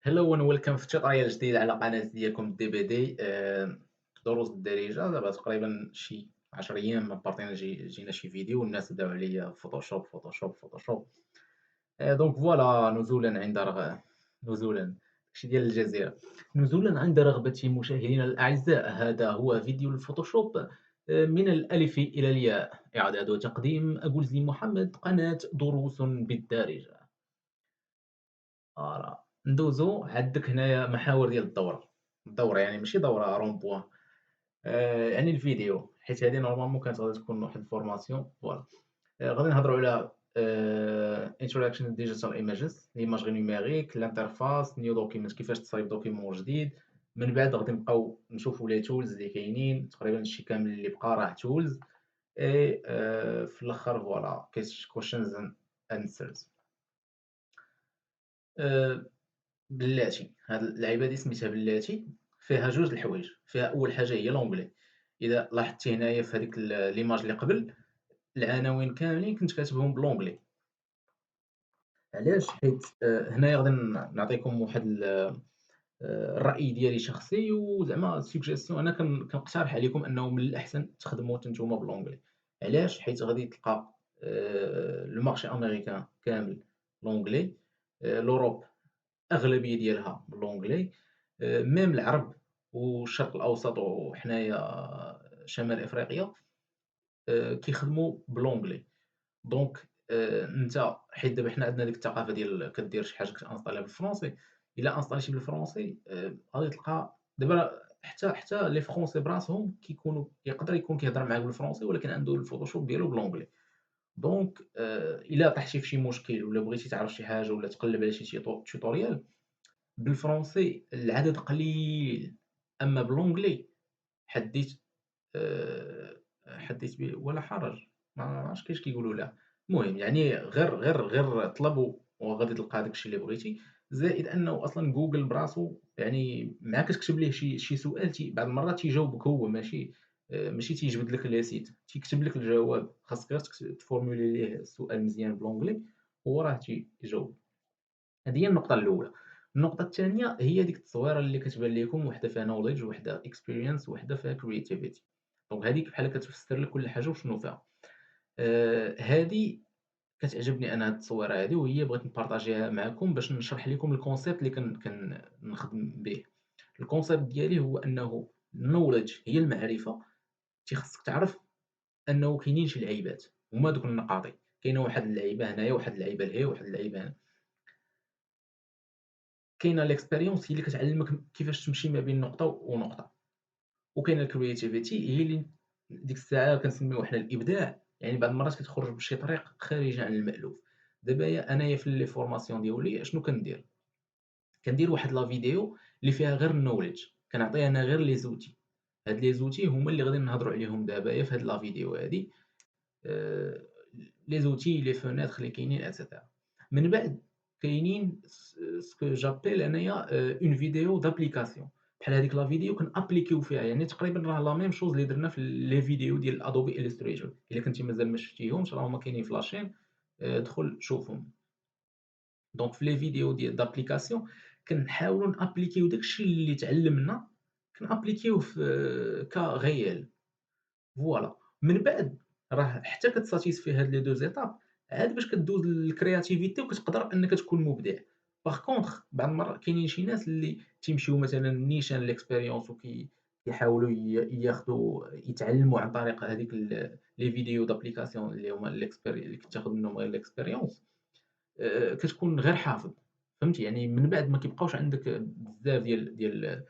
Hello and welcome في tutorial جديد على قناة ديالكم دي بي دي دروس الدارجة. دابا تقريبا شي 10 ايام ما بارطينا جينا شي فيديو والناس بداو عليا فوتوشوب فوتوشوب فوتوشوب. دونك فوالا نزولا داكشي ديال الجزيرة. نزولا عند رغبة مشاهدينا الأعزاء، هذا هو فيديو الفوتوشوب من الألف إلى الياء. إعداد وتقديم أبو محمد، قناة دروس بالدارجة. فوالا ندوزو عندك هنايا محاور ديال الدورة يعني ماشي دورة رون بوان. يعني الفيديو، حيت هذه نورمالمون كانت غادي تكون واحد الفورماسيون فوالا. غادي نهضروا على introduction to digital images، l'imagerie numérique، l'interface، new document، كيفاش تصايب دوكيمون جديد. من بعد غادي نبقاو نشوفوا لي تولز اللي كاينين، تقريبا هادشي كامل اللي بقى راه تولز. اي في الاخر فوالا questions and answers. آه، بلاتي، هاد اللعيبه هادي سميتها بلاتي. فيها جوج د الحوايج، فيها اول حاجه هي لونجلي. اذا لاحظتي هنايا في هذيك ليماج اللي قبل، العناوين كاملين كنت كاتبهم بلونجلي. علاش؟ حيت هنايا غادي نعطيكم واحد الراي ديالي شخصي، وزعما سوجيستيون انا كنقترح عليكم انه من الاحسن تخدموا نتوما بلونجلي. علاش؟ حيت غادي تلقى المارشي امريكان كامل لونجلي، لوروب الأغلبية ديالها باللونجلي، ميم العرب والشرق الأوسط وحنايا شمال إفريقيا كيخدموا باللونجلي. دونك أنت حيت دابا حنا عندنا ديك الثقافة ديال كدير شي حاجة كتانستاليها بالفرونسي. إلا انستاليتي بالفرونسي غادي تلقى دابا حتى لي فرونسي براسهم كيكونوا يقدر يكون كيهضر معاك بالفرونسي ولكن عنده الفوتوشوب ديالو باللونجلي. دونك إلا طحتي في شي مشكل ولا بغيتي تعرف شي حاجة ولا تقلب على شي tutorial بالفرنسي العدد قليل، أما باللونجلي حديت حديت به ولا حرج. ما عرفتش كيفاش كيقولوا لها. المهم يعني غير طلب وغادي تلقى داك الشيء اللي بغيتي. زائد أنه أصلًا جوجل براسو يعني مع كتكتب ليه شي سؤال بعض المرات تيجاوبك هو، ماشي تيجبد لك لي سيت، تيكتب لك الجواب، خاصك غير تفورمولي ليه السؤال مزيان باللونجلي وهو راه تيجاوب. هذه هي النقطة الأولى. النقطة الثانية هي ديك التصويرة اللي كتبان ليكم، وحدة فيها knowledge وحدة experience وحدة فيها creativity. دونك هذيك بحال كتفسر لك كل حاجة وشنو فيها. هذه كتعجبني أنا هاد التصويرة هذه، وهي بغيت نبارطاجيها معكم باش نشرح لكم الconcept اللي كنخدم به. الconcept ديالي هو أنه knowledge هي المعرفة. خاصك تعرف أنه كاينين شي لعيبات، هما دوك النقاطي. كاينة واحد اللعيبة هنايا، واحد اللعيبة لهيه، واحد اللعيبة هنا. كاينه l'expérience هي اللي كتعلمك كيفاش تمشي ما بين نقطة ونقطة، وكاينه الcreativity هي اللي ديك الساعة كنسميوها حنا الإبداع، يعني بعض المرات كتخرج بشي طريق خارجة عن المألوف. دابا أنايا في لي فورماسيون ديالي شنو كندير؟ كندير واحد لا فيديو اللي فيها غير الknowledge، كنعطي أنا غير لي زوتي. هاد لي زوتي هما اللي غادي نهضروا عليهم دابايا في هاد لا فيديو هادي. آآ لي زوتي لي فونيتر اللي كاينين إتسيتيرا. من بعد كاينين سكو جابيل انايا اون فيديو دابليكاسيون. بحال هذيك لا فيديو كنابليكيو فيها، يعني تقريبا راه لا ميم شوز اللي درنا في لي فيديو ديال ادوبي الستريتور. الا كنتي مازال ما شفتيهمش راه هما كاينين في لاشين، دخل شوفهم. دونك في لي فيديو ديال دابليكاسيون كنحاولوا نابليكيو داكشي اللي تعلمنا، كنابليكيوه في كا غيال. فوالا. من بعد راه حتى كتساتيسفي هاد لي 2 زيتاب، عاد باش كدوز للكرياتيفيتي وكتقدر أنك تكون مبدع. باغ كونطخ بعض المرات كاينين شي ناس اللي تيمشيو مثلًا نيشان ليكسبيريونس كيحاولوا ياخدوا يتعلموا عن طريق هذيك لي فيديو دابليكاسيون اللي هما اللي كتاخد منهم غير ليكسبيريونس. كتكون غير حافظ، فهمتي؟ يعني من بعد ما كيبقاوش عندك بزاف ديال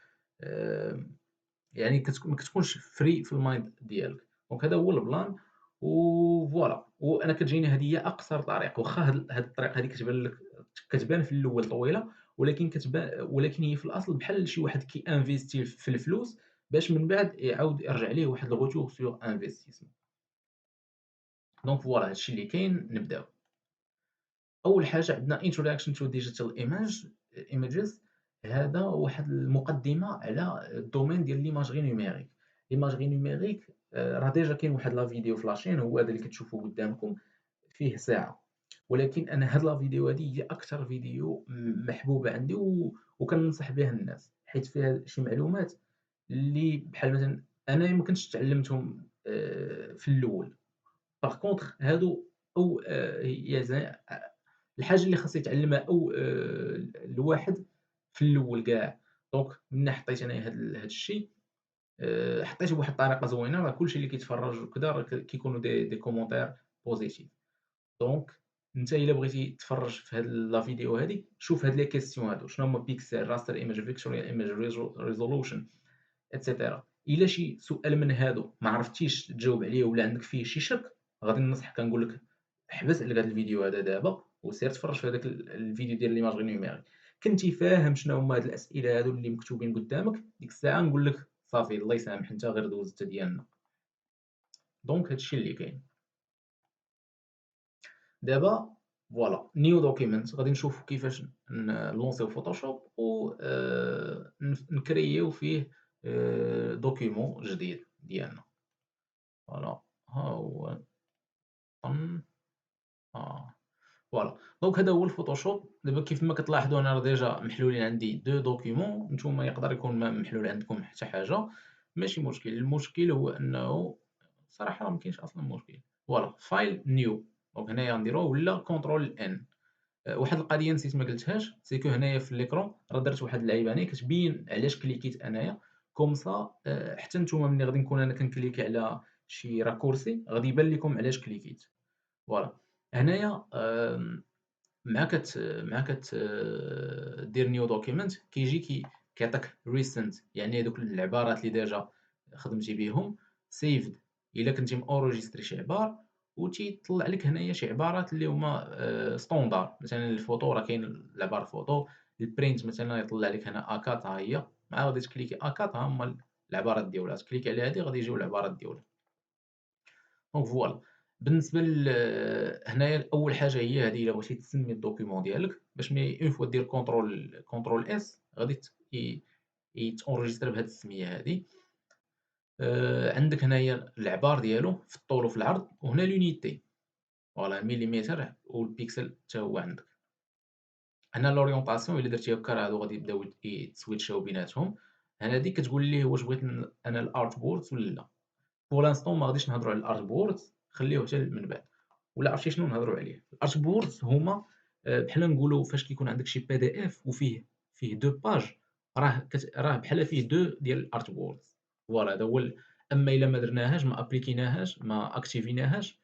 يعني ما كتكونش free في الmind ديالك. دونك هذا هو البلان وفوالا. وأنا كتجيني هذه هي أقصر طريق، واخا هاد الطريق هذه كتبان في الأول طويلة، ولكن هي في الأصل بحال شي واحد كيانفيستي في الفلوس باش من بعد يعاود يرجع ليه واحد الretour sur investissement. دونك فوالا هادشي اللي كاين. نبداو. أول حاجة عندنا introduction to digital images. هذا واحد المقدمة على الدومين ديال ليماجري نيميريك. ليماجري نيميريك راه ديجا كاين واحد لا فيديو في لاشين، هو هذا اللي كتشوفوه قدامكم، فيه ساعة. ولكن أنا هاد لا فيديو هادي هي أكثر فيديو محبوبة عندي وكننصح بها الناس، حيت فيها شي معلومات اللي بحال مثلًا أنايا ما كنتش تعلمتهم في الأول. باغ كونطخ هادو أو هي الحاجة اللي خاص يتعلمها أو الواحد في الأول كاع. دونك ملي حطيت أنايا هاد الشي حطيته بواحد الطريقة زوينة، راه كلشي اللي كيتفرج وكذا راه كيكونوا دي كومونتير بوزيتيف. دونك أنت إلا بغيتي تفرج في هاد لا فيديو هادي، شوف هاد لي كيسيون هادو، شنو هما pixel raster image vectorial image resolution إتسيتيرا. إلا شي سؤال من هادو ما عرفتيش تجاوب عليه ولا عندك فيه شي شك، غادي ننصحك كنقول لك حبس على هاد الفيديو هذا دابا وسير تفرج في هذاك الفيديو ديال ليماجري نيميريك. كنتي فاهم شنو هما هاد الأسئلة هادو اللي مكتوبين قدامك، ديك الساعة نقول لك صافي الله يسامح أنت غير دوز أنت ديالنا. دونك هادشي اللي كاين. دابا فوالا new document غادي نشوفو كيفاش نلونسيو فوتوشوب و نكرييو فيه document جديد ديالنا. فوالا ها هو طن فوالا. دونك هذا هو الفوتوشوب. دابا كيف ما كتلاحظوا أنا راه ديجا محلولين عندي 2 دوكيومون، نتوما يقدر يكون ما محلول عندكم حتى حاجة، ماشي مشكل. المشكل هو أنه الصراحة راه ما كاينش أصلًا مشكل. فوالا file new دونك هنايا غنديروه ولا control N. واحد القضية نسيت ما قلتهاش سي كو هنايا في الإكرون راه درت واحد اللعيبة هنايا كتبين علاش كليكيت أنايا كوم سا حتى نتوما ملي غادي نكون أنا كنكليكي على شي راكورسي غادي يبان لكم علاش كليكيت. فوالا هنايا مع دير new document كيجي كيعطيك recent يعني هادوك العبارات اللي ديجا خدمتي بهم saved إلا كنتي مأونجيستري شي عبار وتيطلع لك هنايا شي عبارات اللي هما ستوندار. مثلا الفوتو راه كاين العبار فوتو، البرينت مثلا يطلع لك هنا A4 ها هي، مع غادي تكليكي A4 ها هما العبارات ديالها، تكليكي على هادي غادي يجيو العبارات ديالها. دونك فوالا بالنسبة هنايا أول حاجة هي هذه إلا بغيتي تسمي الدوكيومون ديالك باش مي أون فوا دير كونترول إس غادي يتونجستر بهاد السمية هادي. عندك هنايا العبار ديالو في الطول وفي العرض وهنا لونيتي فوالا مليمتر والبيكسل حتى هو عندك. هنا لورينطاسيون إلا درتي هكا راه هادو غادي يبداو يتسويتشاو بيناتهم. هنا ديك كتقول ليه واش بغيت أنا الأرت بوردز ولا لا. بور لانستون ما غاديش نهضروا على الارت بوردز، خليوه حتى من بعد. ولا عرفتي شنو نهضروا عليه. الارت بوردز هما بحال نقولوا فاش كيكون عندك شي بي دي اف وفيه دو باج راه بحال فيه دو ديال الارت بوردز. فوالا هذا هو اما الا ما درناهاش ما ابليكيناهاش ما اكتيفيناهاش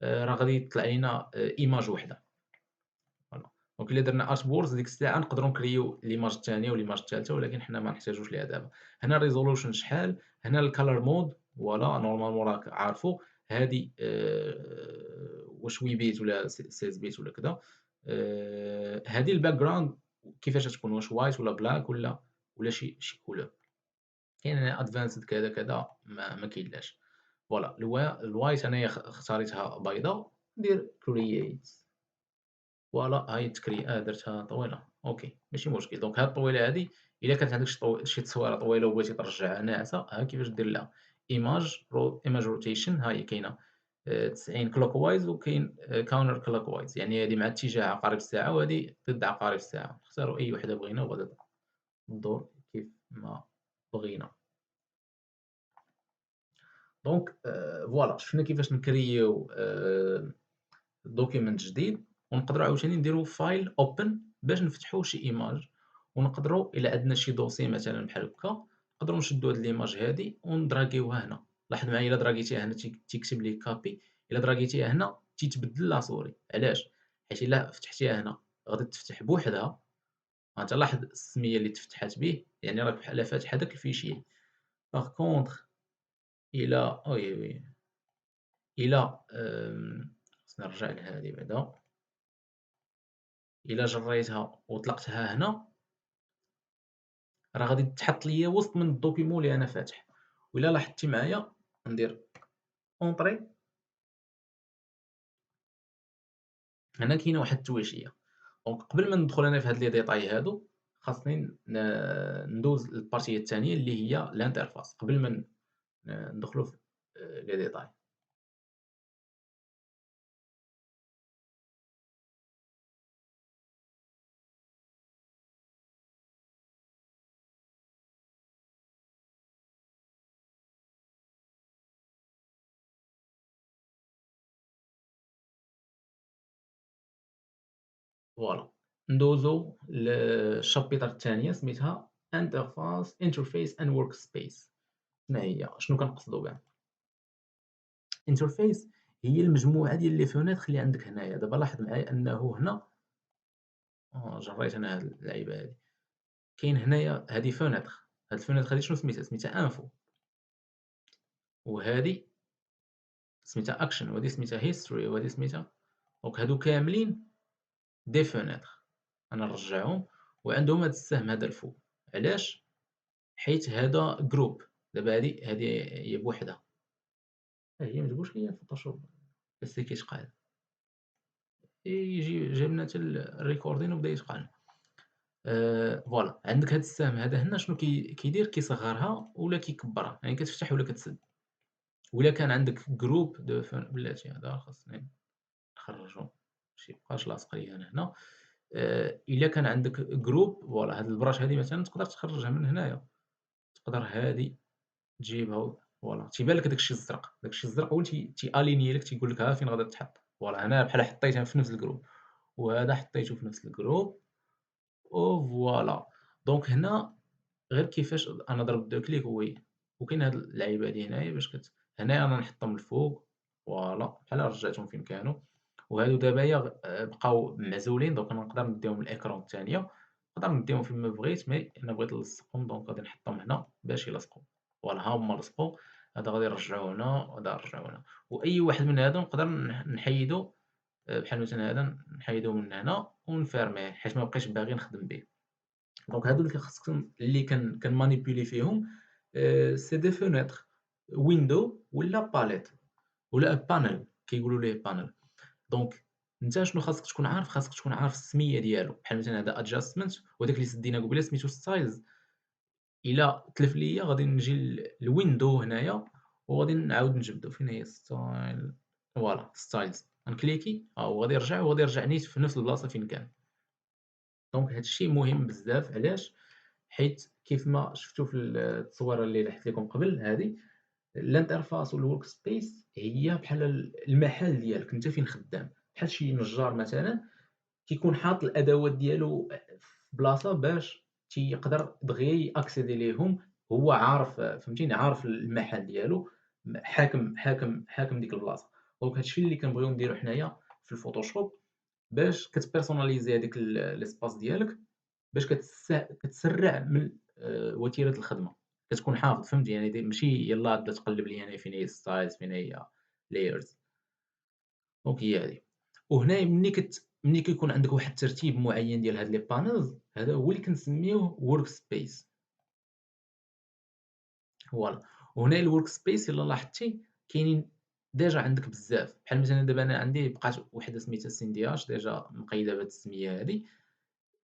راه غادي يطلع لينا ايماج وحده. فوالا دونك الا درنا ارت بوردز ديك الساعه نقدروا نكريو ليماج الثانيه وليماج الثالثه، ولكن حنا ما نحتاجوش ليها دابا. هنا ريزولوشن شحال، هنا الكالر مود فوالا نورمالمون راك عارفو. هادي واش 8 بيت ولا 16 بيت ولا كذا. هادي الباك جراوند كيفاش تكون، واش وايت ولا بلاك ولا شي كولور. كاين هنا ادفانسد كذا كذا ما كاينلاش. فوالا الوايت انايا اختاريتها بيضاء ندير كرييت. فوالا ها هي درتها طويلة، أوكي ماشي مشكل. دونك هاد الطويلة هادي إلا كانت عندك شي تصويرة طويلة وبغيتي ترجعها ناعسة، ها كيفاش دير لها image rotation. ها هي كاينة 90 clockwise وكاين counter clockwise، يعني هادي مع اتجاه عقارب الساعة وهادي ضد عقارب الساعة. نختارو أي وحدة بغينا وغادي تدور كيف ما بغينا. دونك فوالا شفنا كيفاش نكرييو دوكيمنت جديد ونقدروا عاوتاني نديروا فايل اوبن باش نفتحوا شي ايماج، ونقدروا الا عندنا شي دوسي مثلا بحال هكا نقدروا نشدوا هاد ليماج هادي وندراغيوها هنا. لاحظ معايا الا دراغيتيها هنا تيكتب لي كابي، الا دراغيتيها هنا تيتبدل لا سوري. علاش؟ حيت الا فتحتيها هنا غادي تفتح بوحدها. انت لاحظ السميه اللي تفتحات به، يعني راك بحال فاتح هذاك الفيشي. باغ كونطخ الا وي وي الا خصني نرجع لهادي بعدا. الا جريتها وطلقتها هنا راه غادي تحط ليا وسط من الدوكيمون اللي انا فاتح. وإلا لاحظتي معايا ندير اونطري، هنا كاينه واحد التويشيه. دونك قبل ما ندخل انا في هاد لي ديطاي هادو خاصني ندوز للبارتيه الثانيه اللي هي الانترفاس قبل ما ندخلوا في لي ديطاي. فوالا. ندوزو للشابيتر الثانية سميتها interface and workspace. شنو كنقصدو بها؟ interface هي المجموعة ديال لي فونيتر اللي عندك هنايا. دابا لاحظ معايا أنه هنا جريت أنا هاد اللعيبة هادي. كاين هنايا هادي فونيتر، هاد الفونيتر هادي شنو سميتها؟ سميتها info، وهادي سميتها action، وهادي سميتها history، وهادي سميتها. دونك هادو كاملين دي فونيتر. أنا نرجعهم وعندهم هاد السهم هذا الفوق. علاش؟ حيت هذا جروب. دابا هادي هي بوحدها، هي مجابوش ليا الفوتوشوب بس كيتقال يجي جاب لنا حتى الريكوردين وبدا يتقال. فوالا. عندك هاد السهم هذا هنا شنو كيدير؟ كيصغرها ولا كيكبرها، يعني كتفتح ولا كتسد. ولا كان عندك جروب دو بلاتي هذا خاصني نخرجو باش يبقاش لاصق ليا انا هنا. الا كان عندك جروب، فوالا هاد البراش هادي مثلا تقدر تخرجها من هنايا، تقدر هادي تجيبها. فوالا تيبان لك داكشي الزرق، داكشي الزرق هو تياليني لك، تيقول لك ها فين غادا تحط. فوالا هنا بحال حطيتها في نفس الجروب، وهذا حطيته في نفس الجروب، وفوالا. دونك هنا غير كيفاش أنا ضربت دو كليك وكاين هاد اللعيبة هادي هنايا باش هنايا أنا نحطهم الفوق. فوالا بحال رجعتهم فين كانوا. وهادو دابايا بقاو معزولين، دونك أنا نقدر نديهم للإكرون الثانية، نقدر نديهم فين ما بغيت، مي أنا بغيت نلصقهم دونك غادي نحطهم هنا باش يلصقوا. فوالا ها هما لصقوا. هذا غادي نرجعو هنا وهذا نرجعو هنا، وأي واحد من هادو نقدر نحيدو. بحال مثلا هذا نحيدو من هنا ونفيرميه حيت ما بقيتش باغي نخدم به. دونك هادو اللي خاصكم اللي كنمانيبيولي فيهم سي دي فونيتر ويندو ولا باليت ولا بانل، كيقولوا ليه بانل. دونك انت شنو خاصك تكون عارف؟ خاصك تكون عارف السميه ديالو. بحال مثلا هذا ادجاستمنت، وداك اللي سدينا قبيله سميتو ستايلز. الا تلف ليا غادي نجي للويندو هنايا وغادي نعاود نجبدو. فين هي ستايل؟ فوالا ستايلز. غنكليكي وغادي يرجع وغادي يرجعني في نفس البلاصه فين كان. دونك هادشي مهم بزاف. علاش؟ حيت كيف ما شفتوا في التصويره اللي لحت لكم قبل هذه، الانترفاس والورك سبيس هي بحال المحل ديالك انت فين خدام. بحال شي نجار مثلا كيكون حاط الادوات ديالو في بلاصه باش تيقدر دغيا ياكسيدي ليهم. هو عارف، فهمتيني، عارف المحل ديالو، حاكم ديك البلاصه. دونك هادشي اللي كنبغيو نديرو حنايا في الفوتوشوب باش كتبيرسوناليزي هذيك ليسباس ديالك، باش كتسرّع من وتيرة الخدمة. كتكون حافظ، فهمتي يعني ماشي يلاه تبدا تقلب لي أنا فين هي styles فين هي layers. دونك هي هذه. وهنايا ملي كيكون عندك واحد الترتيب معيّن ديال هاد les panels، هذا هو اللي كنسميوه workspace. فوالا. وهنا الworkspace إلا لاحظتي كاينين ديجا عندك بزاف. بحال مثلًا دابا أنا عندي بقات وحدة سميتها CNDH ديجا مقيدة بهاد السمية هادي.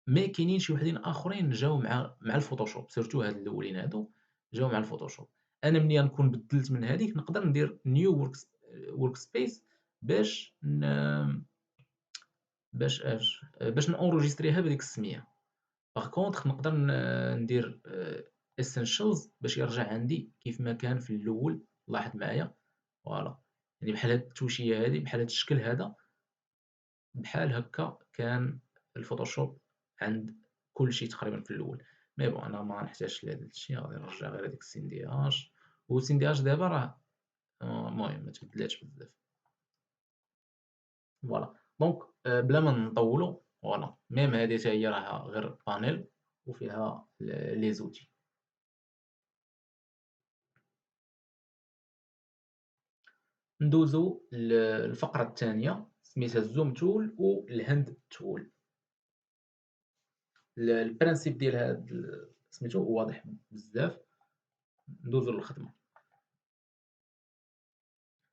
مي كاينين شي وحدين آخرين جاو مع الفوتوشوب، سيرتو هاد الأولين هادو جاو مع الفوتوشوب. أنا ملي غنكون بدلت من هاديك نقدر ندير new workspace باش باش نأونجيستريها بهاديك السمية. باغ كونطخ نقدر ندير essentials باش يرجع عندي كيف ما كان في الأول. لاحظ معايا. فوالا. يعني بحال هاد التوشية هادي، بحال هاد الشكل هذا، بحال هكا كان الفوتوشوب عند كلشي تقريبا في الاول. مي بون انا ما نحتاجش لهذا الشيء، غادي نرجع غير هذيك السين دي اش. والسين دي اش دابا راه المهم ما تبدلاتش بزاف. فوالا. دونك بلا ما نطولوا، فوالا ميم هذه حتى هي راها غير بانيل وفيها لي زوتي. ندوزو للفقرة الثانية سميتها الزوم تول والهاند تول. البرانسيپ ديال هاد سميتو واضح بزاف. ندوزو للخدمة.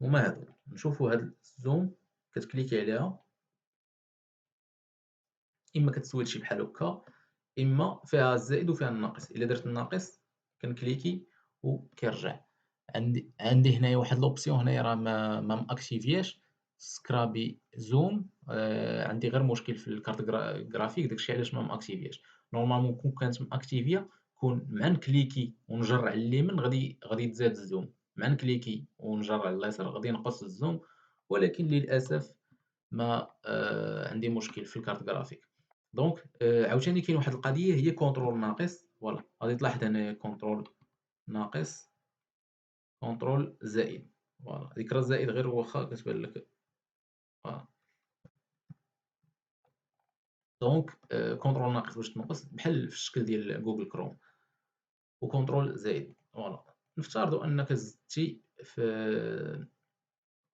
هما هادو. نشوفو هاد الزوم كتكليكي عليها، اما كتسوي شي بحال هكا، اما فيها الزائد وفيها الناقص. الا درت الناقص كنكليكي وكيرجع. عندي هنايا واحد لوبسيون هنايا راه ما ماكتيفياش، سكرابي زوم. عندي غير مشكل في الكارت جرافيك، داكشي علاش ما ماكتيفياش. نورمالمون كون كانت ماكتيفيا كون مع نكليكي ونجر على اليمين غادي يتزاد الزوم، مع نكليكي ونجر على اليسار غادي ينقص الزوم. ولكن للاسف ما عندي مشكل في الكارت جرافيك. دونك عاوتاني كاين واحد القضية هي كونترول ناقص، فوالا غادي تلاحظ هنايا كونترول ناقص، كونترول زائد، فوالا هاديك راه زائد غير واخا كتبان لك فوالا. دونك كونترول ناقص باش تنقص بحال في الشكل ديال جوجل كروم، وكونترول زائد، فوالا. نفترضوا أنك زدتي فيه،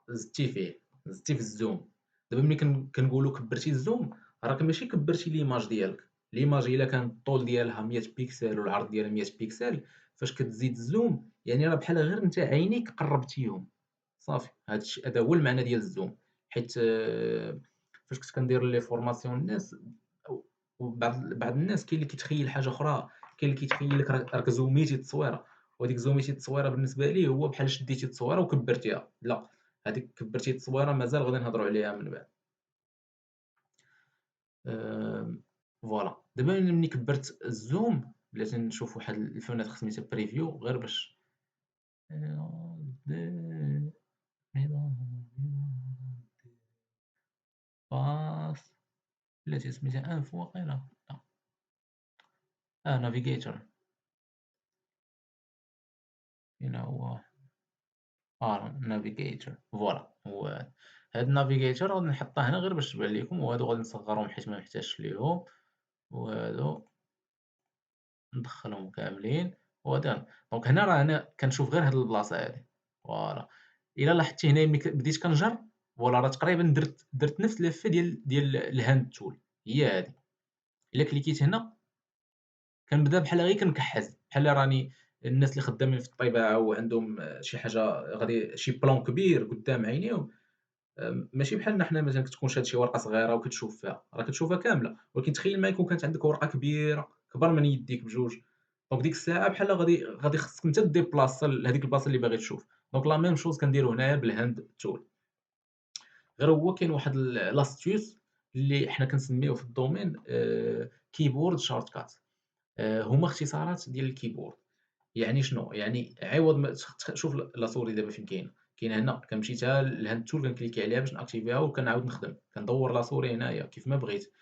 زدتي في الزوم. دابا ملي كنقولوا كبرتي الزوم، راك ماشي كبرتي ليماج ديالك، ليماج إلا كان الطول ديالها 100 بيكسل والعرض ديالها 100 بيكسل، فاش كتزيد الزوم يعني راه بحال غير نتا عينيك قربتيهم، صافي. هذا هو المعنى ديال الزوم. حيت فاش كنت كندير لي فورماسيون للناس، بعض الناس كاين اللي كيتخيل حاجة أخرى، كاين اللي كيتخيل لك راك زوميتي التصويرة، وهاديك زوميتي التصويرة بالنسبة ليه هو بحال شديتي التصويرة وكبرتيها، لأ، هذيك كبرتي التصويرة مازال غادي نهضروا عليها من بعد. فوالا. دابا أنا ملي كبرت الزوم بلاتي نشوف واحد الفونيتر سميتها بريفيو غير باش باس، بلاتي سميتها انفو واقيلا، لا، نافيغيتور، فين هو؟ نافيغيتور، فوالا هو هذا. هاد النافيغيتور غادي نحطه هنا غير باش تبان ليكم، وهادو غادي نصغرهم حيت ما محتاجش ليهم، وهادو ندخّلهم كاملين، وهذا. دونك هنا راه أنا كنشوف غير هاد البلاصة هادي، فوالا. إلا لاحظتي هنايا ملي بديت كنجر، فوالا راه تقريبا درت نفس الإفيه ديال الهاند تول، هي هادي. إلا كليكيت هنا كنبدا بحال غير كنكحّز، بحال راني الناس اللي خدامين في الطباعة وعندهم شي حاجة غادي شي بلان كبير قدّام عينيهم. ماشي بحالنا حنا مثلًا كتكون شاد شي ورقة صغيرة وكتشوف فيها، راه كتشوفها كاملة، ولكن تخيّل معايا كون كانت عندك ورقة كبيرة، كبر من يديك بجوج، دونك ديك الساعة بحال غادي خصك أنت ديبلاصا لهاديك البلاصة اللي باغي تشوف. دونك لا ميم شوز كنديرو هنايا بالهاند تول. غير هو كاين واحد لاستيوس اللي حنا كنسميوه في الدومين keyboard shortcut. هما اختصارات ديال الكيبورد. يعني شنو؟ يعني عوض ما شوف لا سوري دابا فين كاينة، كاينة هنا كنمشي حتى لهاد التول كنكليكي عليها باش نأكتيفيها وكنعاود نخدم، كندوّر لا سوري هنايا كيف ما بغيت،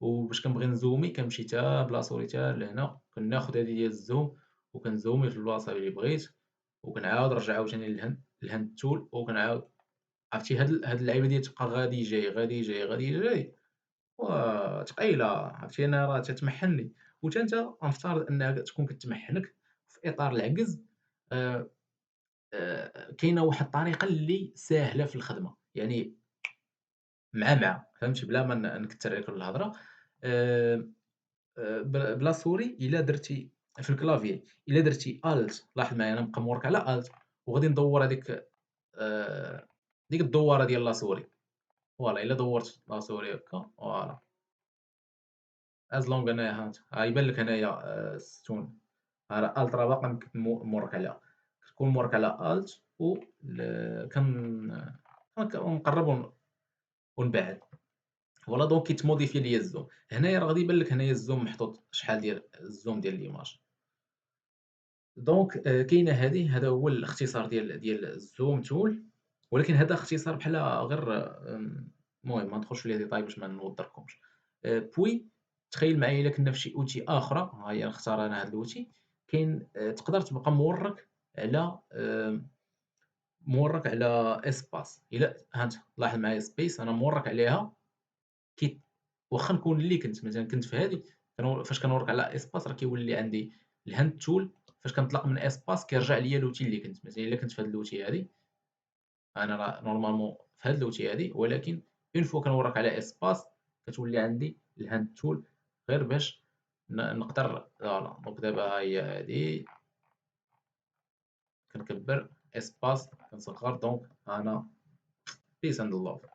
وباش كنبغي نزومي كنمشي حتى بلا سوري حتى لهنا، كناخد هادي ديال الزوم وكنزومي في البلاصة اللي بغيت، وكنعاود نرجع عاوتاني للهاند تول وكنعاود. عرفتي هاد اللعيبة ديال تبقى غادي جاي، غادي جاي، غادي جاي، وثقيلة. عرفتي أنا راه تتمحّلني، وحتى أنت غنفترض أنها تكون كتمحّلك في إطار العجز. آآ كاينة واحد الطريقة اللي ساهلة في الخدمة، يعني مع فهمتي بلا ما نكثّر عليك الهضرة. آآ بلا سوري إلا درتي في الكلافيي، إلا درتي Alt، لاحظ معايا أنا نبقى مورك على Alt وغادي ندوّر هذيك ديك الدوّارة ديال لا سوري، فوالا. إلا دورت لا سوري هكا فوالا، as long أنايا ها أنت يبان لك هنايا الستون، راه Alt راه باقا مورك عليها، كتكون مورك على Alt و ونقرّب ونبعّد. فوالا دونك كيتموديفي ليا الزوم. هنايا راه غادي يبان لك هنايا الزوم محطوط شحال ديال الزوم ديال الإيماج. دونك كاينة هذه، هذا هو الاختصار ديال الزوم تول. ولكن هذا اختصار بحال غير المهم ما ندخلش في لي ديتاي باش ما نوضركمش. بوي تخيل معايا إلا كنا في شي اوتي آخرى، ها هي نختار أنا هذا الاوتي، كاين تقدر تبقى مورك على مورك على اسباس. إلا ها أنت لاحظ معايا سبيس أنا مورك عليها، كي واخا نكون اللي كنت مثلًا كنت في هذه، فاش كنورك على اسباس راه كيولي عندي الهاند تول، فاش كنطلق من اسباس كيرجع ليا لوتي اللي كنت. مثلًا إلا كنت في هذه الأوتي هذه، أنا راه نورمالمون في هذه الأوتي هذه، ولكن اون فوا كنورك على اسباس كتولي عندي الهاند تول غير باش نقدر فوالا. دونك دابا ها هي هذه كنكبّر اسباس كنصغّر، دونك أنا peace and love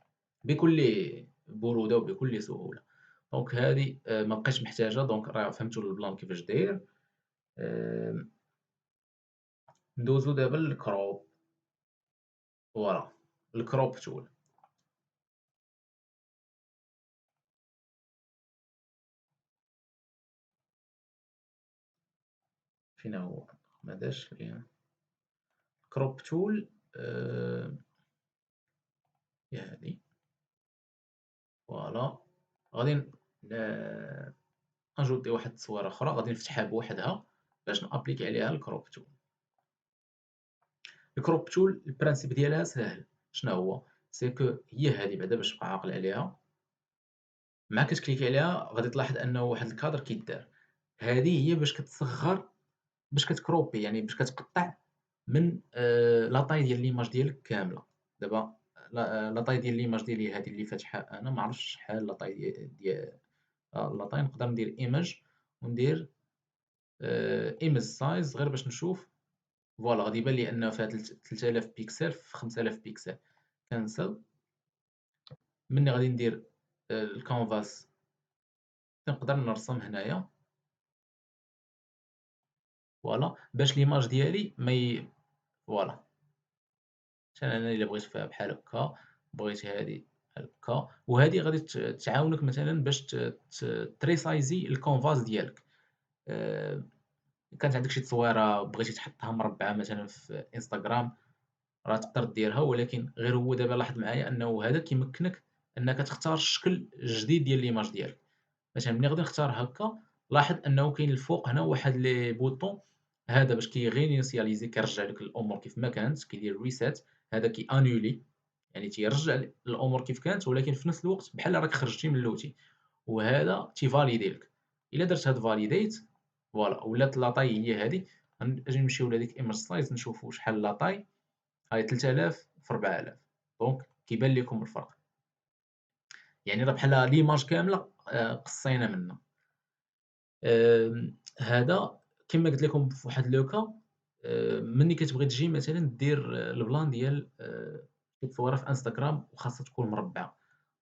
بكل برودة وبكل سهولة. دونك هذه ما بقيتش محتاجة. دونك راه فهمتوا البلان كيفاش داير. آمم، ندوزو دابا للكروب، فوالا الكروب تول. فين هو؟ ما داش ليا كروب تول. هي هذه. فوالا. غادي نجودي واحد التصويره اخرى، غادي نفتحها بوحدها باش نابليكي عليها الكروب تول. الكروب تول البرانسيپ ديالها ساهل. شنو هو؟ سي كو هي هذه بعدا باش تبقى عاقل عليها. مع كتكليكي عليها غادي تلاحظ انه واحد الكادر كيدار. هذه هي باش كتصغر، باش كتكروبي، يعني باش كتقطع من لاطاي ديال ليماج ديالك كامله. دابا لاطاي ديال ليماج ديالي هذه اللي فاتحه انا، ما عرفتش شحال لاطاي ديال لاطاي. نقدر ندير ايماج وندير ايماج سايز غير باش نشوف. فوالا، غادي يبان لي انه فيها 3000 بيكسل في 5000 بيكسل. كنسل. مني غادي ندير الكونفاس، نقدر نرسم هنايا. فوالا باش ليماج ديالي ما فوالا. مثلا انا الا بغيت فيها بحال هكا، بغيت هادي بحال هكا، وهادي غادي تعاونك مثلا باش تريسايزي الكونفاس ديالك. كانت عندك شي تصويره بغيتي تحطها مربعه مثلا في انستغرام، راه تقدر ديرها، ولكن غير هو دابا لاحظ معايا انه هذا كيمكنك انك تختار الشكل الجديد ديال ليماج ديالك. مثلا ملي غادي نختار هكا، لاحظ انه كاين الفوق هنا واحد لي بوطون، هذا باش كيغينيسياليزي، كيرجع لك الامور كيف ما كانت، كيدير ريسيت. هذا كي انولي، يعني تيرجع الامور كيف كانت، ولكن في نفس الوقت بحال راك خرجتي من اللوتي. وهذا تيفاليدي لك. الا درت هاد فاليديت، فوالا، ولات لاطاي هي هذه. غنجي نمشيو لهاديك ايماج سايز نشوفوا شحال لاطاي. هاي 3000 في 4000. دونك كيبان لكم الفرق، يعني راه بحال ليماج كامله قصينا منها. هذا كما قلت لكم في واحد لوكا. ملي كتبغي تجي مثلا دير البلان ديال شي تصويره في انستغرام وخاصها تكون مربعه.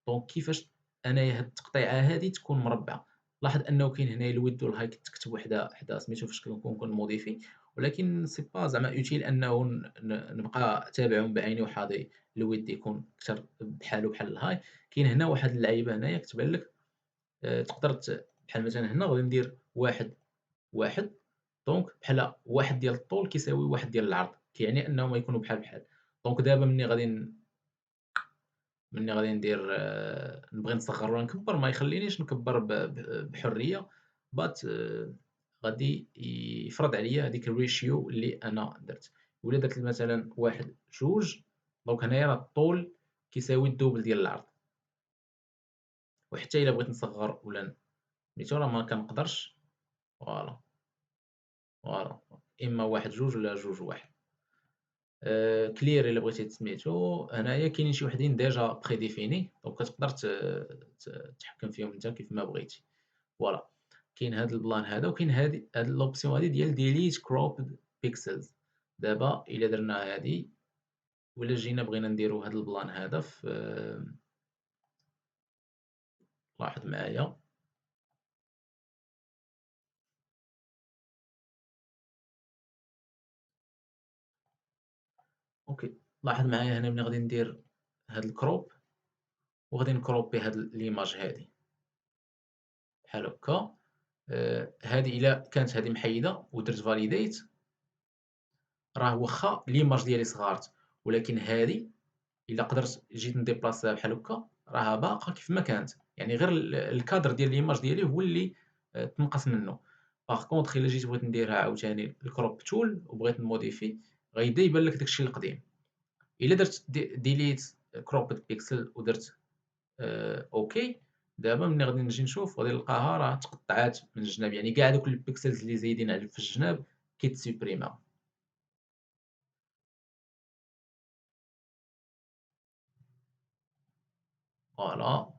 دونك كيفاش انايا هاد التقطيعه هادي تكون مربعه؟ لاحظ انه كاين هنايا الويد والهايت تكتب حدا سميتو فاش كنكون موديفي، ولكن سي با زعما اوتيل انه نبقى تابعهم بعيني وحاضي. الويد يكون اكثر بحالو بحال الهاي. كاين هنا واحد اللعيبه هنايا كتبان لك. تقدر بحال مثلا هنا غادي ندير واحد واحد. دونك بحال واحد ديال الطول كيساوي واحد ديال العرض، كيعني انهما يكونوا بحال بحال. دونك دابا ملي غادي ندير نبغي نصغّر ولا نكبّر، ما يخلينيش نكبّر بحرية. بات غادي يفرض عليا هذيك الratio اللي أنا درت. وإلا درت مثلًا 1 2، دونك هنايا راه الطول كيساوي الدوبل ديال العرض. وحتى إلا بغيت نصغّر ولا سميتو راه ما كنقدرش. فوالا، فوالا، إما 1 2 ولا 2 1. clear إلا بغيتي سميتو. هنايا كاينين شي وحدين ديجا prédéfinis، دونك كتقدر تحكم فيهم أنت كيف ما بغيتي. فوالا. كاين هاد البلان هذا، وكاين هاد لوبسيون هادي ديال delete cropped pixels. دابا إلا درنا هادي، ولا جينا بغينا نديرو هاد البلان هذا في لاحظ معايا. أوكي، لاحظ معايا هنا ملي غادي ندير هاد الكروب، وغادي نكروبي هاد ليماج هادي بحال هكا. هادي إلا كانت هادي محيدة ودرت validate، راه واخا ليماج ديالي صغارت، ولكن هادي إلا قدرت جيت نديبلاسيها بحال هكا راها باقا كيف ما كانت. يعني غير الكادر ديال ليماج ديالي هو اللي تنقص منه. باغ كونطخ إلا جيت بغيت نديرها عاوتاني الكروب تول وبغيت نموديفي، غيبدا يبان لك داكشي القديم. إلا درت ديليت كروبد بيكسل ودرت اوكي، دابا ملي غادي نجي نشوف غادي نلقاها راه تقطعات من الجناب، يعني كاع دوك البيكسلز اللي زايدين على في الجناب كيتسوبريماو. فوالا،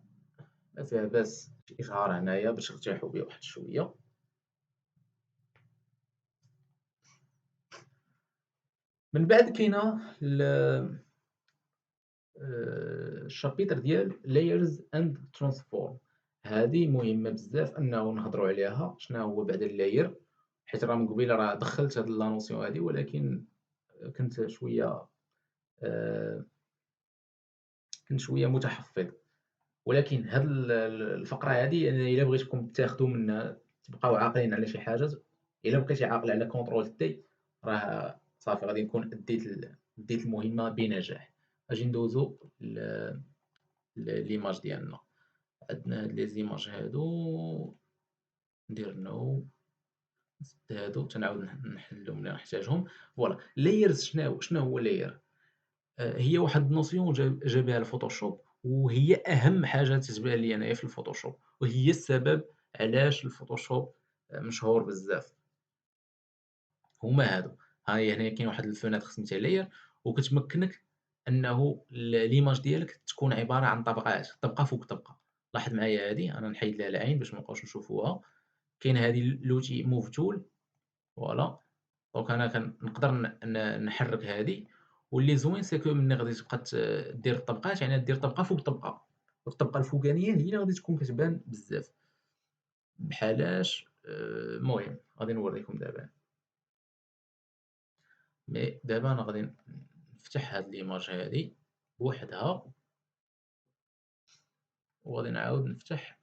ما فيها باس شي إشعار هنايا باش نرتاحو بيه واحد شوية. من بعد كاينة الشابيتر ديال layers and transform. هذه مهمة بزاف أنه نهضروا عليها. شنو هو بعدا اللاير؟ حيت راه من قبيله راه دخلت هاد لا نوسيون هادي، ولكن كنت شوية آه، كنت شوية متحفظ. ولكن هاد الفقرة هادي أنا إلا بغيتكم تاخدوا منها تبقاو عاقلين على شي حاجات. إلا بقيتي عاقل على كونترول تي، راه صافي غادي نكون ديت المهمة بنجاح. أجي ندوزو ليماج ديالنا. عندنا هاد لي زيماج هادو، ندير نو، نسد هادو تنعاود نحلهم ملي نحتاجهم. فوالا layers. شنو هو layer؟ هي واحد النوسيون جا بها الفوتوشوب، وهي أهم حاجة تتبان لي أنايا في الفوتوشوب، وهي السبب علاش الفوتوشوب مشهور بزاف. هما هادو، ها هي هنايا كاين واحد الفونيتر سميتها layer، وكتمكنك أنه ليماج ديالك تكون عبارة عن طبقات، طبقة فوق طبقة. لاحظ معايا هادي، أنا نحيد ليها العين باش منبقاوش نشوفوها. كاين هادي l'outil move tool، فوالا. دونك أنا نقدر نحرك هادي، واللي زوين سي ملي غادي تبقى دير الطبقات، يعني دير طبقة فوق طبقة، الطبقة الفوقانية هي اللي غادي تكون كتبان بزاف. بحالاش المهم غادي نوريكم دابا. مي دابا أنا غادي نفتح هاد ليماج هادي بوحدها، وغادي نعاود نفتح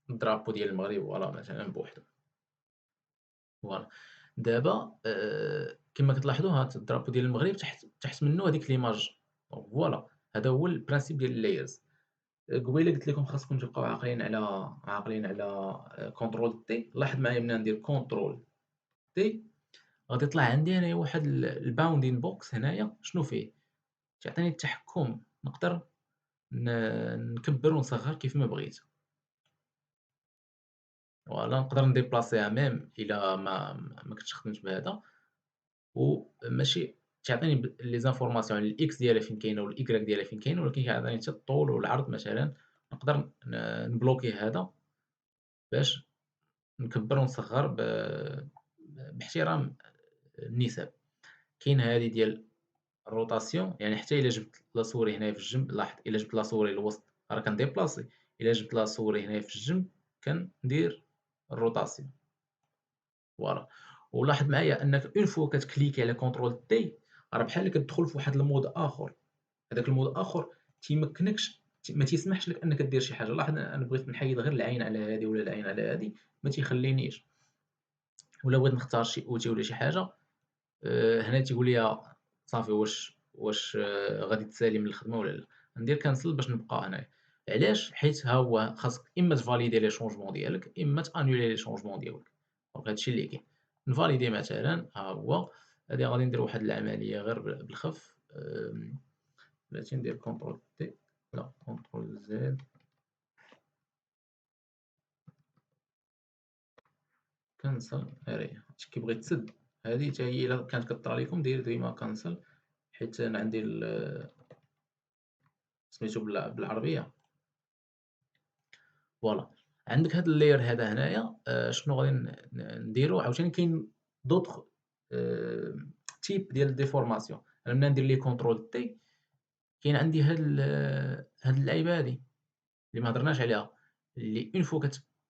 الدرابو ديال المغرب، فوالا مثلًا بوحدو. فوالا دابا كما كتلاحظوا هاد الدرابو ديال المغرب تحت منو هاديك ليماج. دونك فوالا هذا هو البرانسيپ ديال اللايرز. قبيله قلت لكم خاصكم تبقاو عاقلين على كونترول تي. لاحظ معايا ملي ندير كونترول تي غادي يطلع عندي هنايا واحد الباوندين بوكس هنايا. شنو فيه؟ تعطيني التحكم، نقدر نكبر ونصغر كيف ما بغيت. فوالا نقدر نديبلاسيها ميم إلا ما كنتش خدمت بهذا، وماشي تعطيني لي زانفورماسيون على الإكس ديالها فين كاينة والإكغيك ديالها فين كاين، ولكن كيعطيني حتى الطول والعرض مثلًا. نقدر نبلوكي هذا باش نكبّر ونصغّر باحترام النسب. كاين هذه ديال الروتاسيون، يعني حتى إلا جبت لا سوري هنايا في الجنب، لاحظ إلا جبت لا سوري للوسط راه كنديبلاسي، إلا جبت لا سوري هنايا في الجنب كندير الروتاسيون. فوالا. ولاحظ معايا أنك أون فوا كتكليكي على كونترول تي راه بحال كتدخل في واحد المود آخر. هذاك المود الآخر تيمكنكش، ما تيسمحش لك أنك دير شي حاجة. لاحظ أنا بغيت نحيد غير العين على هذه ولا العين على هذه، ما تيخلينيش. ولا بغيت نختار شي اوتي ولا شي حاجة، هنا تيقول لي صافي واش غادي تسالي من الخدمة ولا لا. ندير كانسل باش نبقى هنايا. علاش؟ حيت ها هو خاصك إما تفاليدي لي شونجمون ديالك، إما تانولي لي شونجمون ديالك. دونك هادشي اللي كاين. نفاليدي مثلًا ها هو. هادي غادي ندير واحد العملية غير بالخف. بلاتي ندير كونترول تي، لا كونترول زد، كنسل. هي كي بغيت تسد هادي حتى هي إلا كانت كطرا ليكم دير ديما كنسل، حيت أنا عندي سميتو بالعربية. فوالا عندك هاد اللاير هذا هنايا. شنو غادي نديرو عاوتاني؟ كاين دوطخ تيب ديال ديفورماسيون. أنا ملي ندير ليه كونترول تي كاين عندي هاد اللعيبة هادي اللي ما هضرناش عليها، اللي اون فوا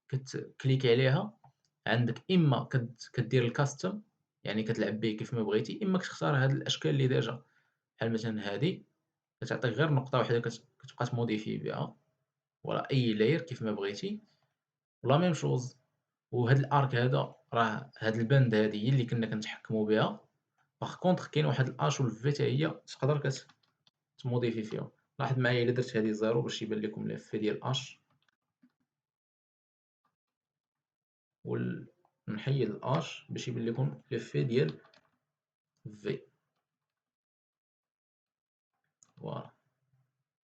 كتكليكي عليها عندك إما كدير الكاستم، يعني كتلعب به كيف ما بغيتي، إما كتختار هاد الأشكال اللي ديجا بحال مثلًا هادي كتعطيك غير نقطة وحدة كتبقى تموديفي بها. فوالا أي لاير كيف ما بغيتي. ولا ميم شوز. وهاد الارك هذا راه هاد الباند هادي هي اللي كنا كنتحكموا بها. باغ كونطخ كاين واحد الأش والفي حتى هي تقدر تموديفي فيهم. لاحظ معايا إلا درت هادي زيرو باش يبان لكم ليفي ديال أش، نحيد الأش باش يبان لكم ليفي ديال في. فوالا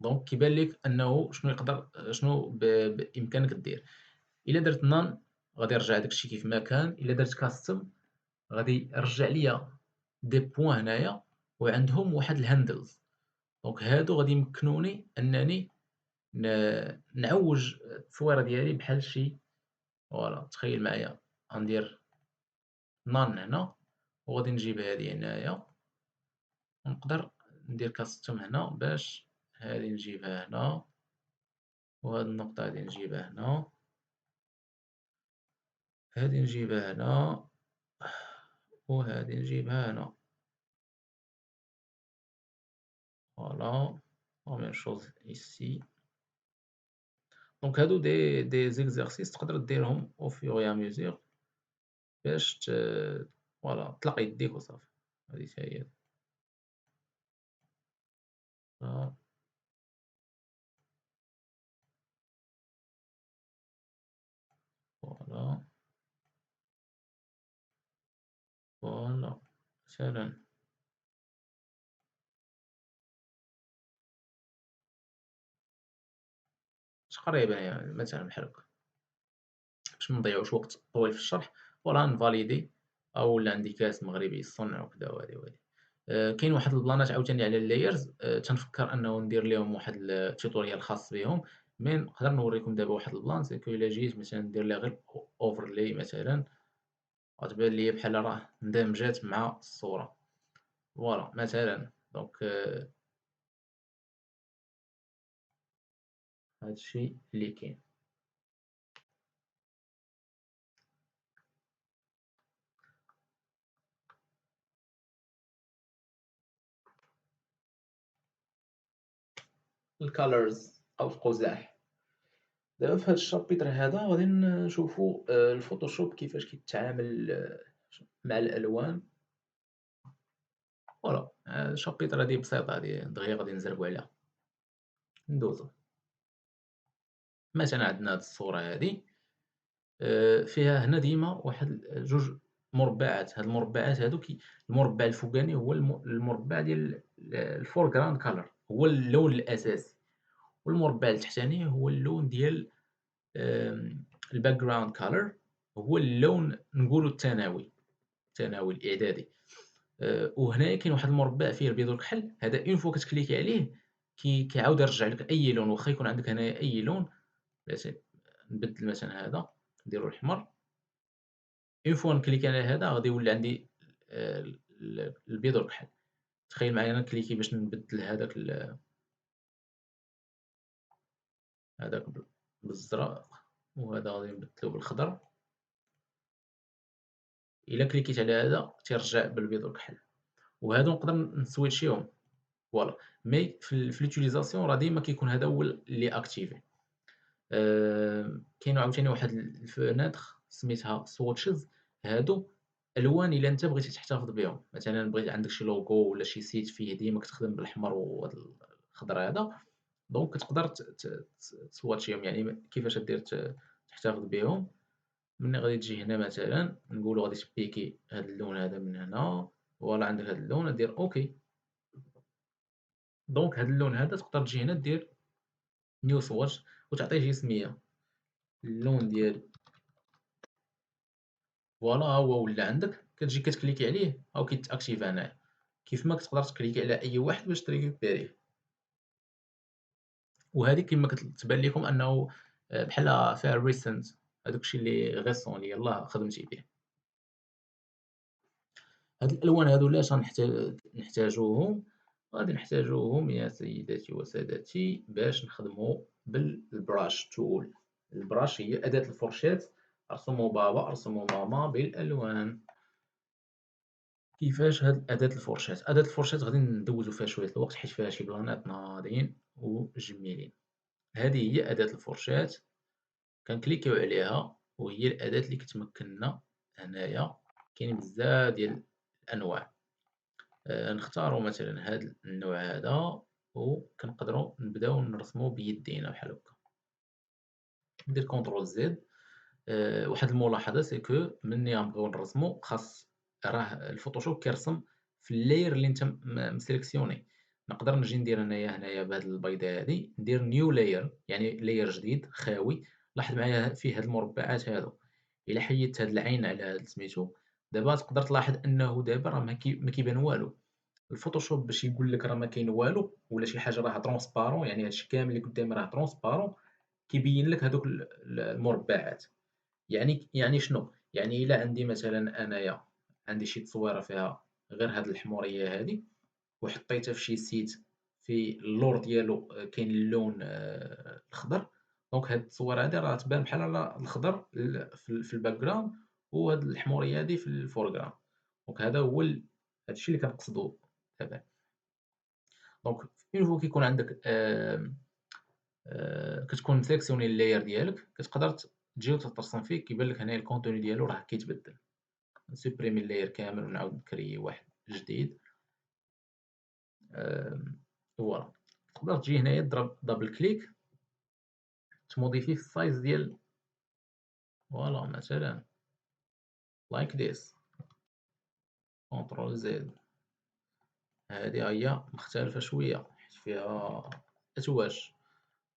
دونك كيبان لك أنه شنو بإمكانك دير. إلا درت نان غادي يرجع داكشي كيف ما كان. إلا درت كاستم غادي يرجع ليا دي بوين هنايا وعندهم واحد الهاندلز. دونك هادو غادي يمكنوني أنني نعوّج التصويرة ديالي بحال شي. فوالا تخيل معايا غندير none هنا، وغادي نجيب هادي هنايا، ونقدر ندير custom هنا باش هادي نجيبها هنا، وهاد النقطة هادي نجيبها هنا، هادي نجيبها هنا، وهادي نجيبها هنا. فوالا la même chose ici. دونك هادو دي زيكزارسيس تقدر ديرهم au fur et à mesure باش فوالا تطلق يديك وصافي. هادي حتى هي. فوالا فوالا مثلا تقريبا يعني مثلا بحال هكا باش منضيعوش وقت طويل في الشرح فوالا نفاليدي أو ولا عندي كاس مغربي الصنع وكذا وهادي وهادي. كاين واحد البلانات عاوتاني على الlayers تنفكر أنه ندير ليهم واحد الtutorial خاص بهم مي نقدر نوريكم دابا واحد البلان سيكو إلا جيت مثلا ندير ليها غير overlay مثلا غتبان ليا بحال راه اندمجات مع الصورة فوالا مثلا دونك هادشي اللي كاين. الcolors أو القزح. دابا في هاد الشابيتر هذا غادي نشوفو الفوتوشوب كيفاش كيتعامل مع الألوان فوالا. الشابيتر هادي بسيطة هادي دغيا غادي نزربو عليها ندوزو. مثلا عندنا هاد الصورة هادي فيها هنا ديما واحد جوج مربعات. هاد المربعات هادو المربع الفوقاني هو المربع ديال الforeground color هو اللون الأساسي والمربع التحتاني هو اللون ديال الbackground color هو اللون نقولو الثانوي الإعدادي. وهنايا كاين واحد المربع فيه البيض والكحل هذا اون فوا كتكليكي عليه كيعاود يرجع لك أي لون واخا يكون عندك هنايا أي لون. مثلا نبدل مثلا هذا نديرو الأحمر اون فوا نكليكي على هذا غادي يولي عندي البيض والكحل. تخيل معايا أنا نكليكي باش نبدل هذاك بالزرق وهذا غادي نبدلو بالخضر. إلا كليكيت على هذا تيرجع بالبيض والكحل وهادو نقدر نسويتشيهم فوالا. مي في لوتيليزاسيون راه ديما كيكون هذا هو اللي اكتيفي. كاين عاوتاني واحد الفناتخ سميتها سواتشز. هادو الوان الا انت بغيتي تحتفظ بهم مثلا بغيتي عندك شي لوغو ولا شي سيت فيه ديما كتخدم بالاحمر وهذا الخضر هذا دونك كتقدر تسواتشيهم يعني كيفاش دير تحتفظ بهم. ملي غادي تجي هنا مثلا نقولوا غادي تبيكي هذا اللون هذا من هنا فوالا عندك هذا اللون دير اوكي. دونك هذا اللون هذا تقدر تجي هنا دير نيو سواتش وتعطيه شي سميه اللون ديال فوالا ها هو ولا عندك كتجي كتكليكي عليه او كيتاكتيف هنايا كيف ما كتقدر تكليكي على اي واحد باش تريكوبيريه. وهذه كما كتبان لكم انه بحال فيها ريسنت هذاك الشيء اللي غيسون اللي يلاه خدمتي به. هاد الالوان هادو لاش نحتاجوهم غادي نحتاجوهم يا سيداتي وسادتي باش نخدمو بالبراش تول. البراش هي اداه الفرشاة ارسموا بابا ارسموا ماما بالالوان. كيفاش هاد اداه الفرشاة؟ اداه الفرشاة غادي ندوزو فيها شويه الوقت حيت فيها شي بلانات ناضين وجميلين. هذه هي اداه الفرشاة كنكليكيو عليها وهي الاداه اللي كتمكننا هنايا. كاين بزاف ديال الانواع نختاروا مثلا هذا النوع هذا وكنقدروا نبداو نرسمو بيدينا بحال هكا. ندير كونترول زد. واحد الملاحظه سي كو ملي غنبغيو نرسمو خاص راه الفوتوشوب كيرسم في اللاير اللي انت مسيليكسيوني. نقدر نجي ندير هنايا بهاد البيضه هادي ندير نيو لاير يعني لاير جديد خاوي. لاحظ معايا فيه هاد المربعات هادو الا حيدت هاد العين على هاد سميتو دابا تقدر تلاحظ انه دابا راه ما كيبان والو. الفوتوشوب باش يقول لك راه ما كاين والو ولا شي حاجه راه ترونسبارون يعني هادشي كامل اللي قدامي راه ترونسبارون كيبين لك هادوك المربعات. يعني شنو يعني الا عندي مثلا انايا عندي شي تصويره فيها غير هاد الحموريه هادي وحطيتها في شي سيت في اللور ديالو كاين اللون الخضر دونك هاد التصويره هادي راه تبان بحال الخضر في الباك جراوند وهاد الحموريه هادي في الفور جراوند. دونك هذا هو هادشي اللي كنقصدو دابا. دونك اون فوا كيكون عندك كتكون مسيليكسيوني اللاير ديالك كتقدر تجي وترسم فيه كيبان لك هنايا الكونتوني ديالو راه كيتبدل. نسوبريمي اللاير كامل ونعاود نكريي واحد جديد. فوالا تقدر تجي هنايا تضرب دبل كليك تموديفي في السايز ديال فوالا مثلا like this كونترول زد. هادي هي مختلفة شوية حيت فيها أتواش.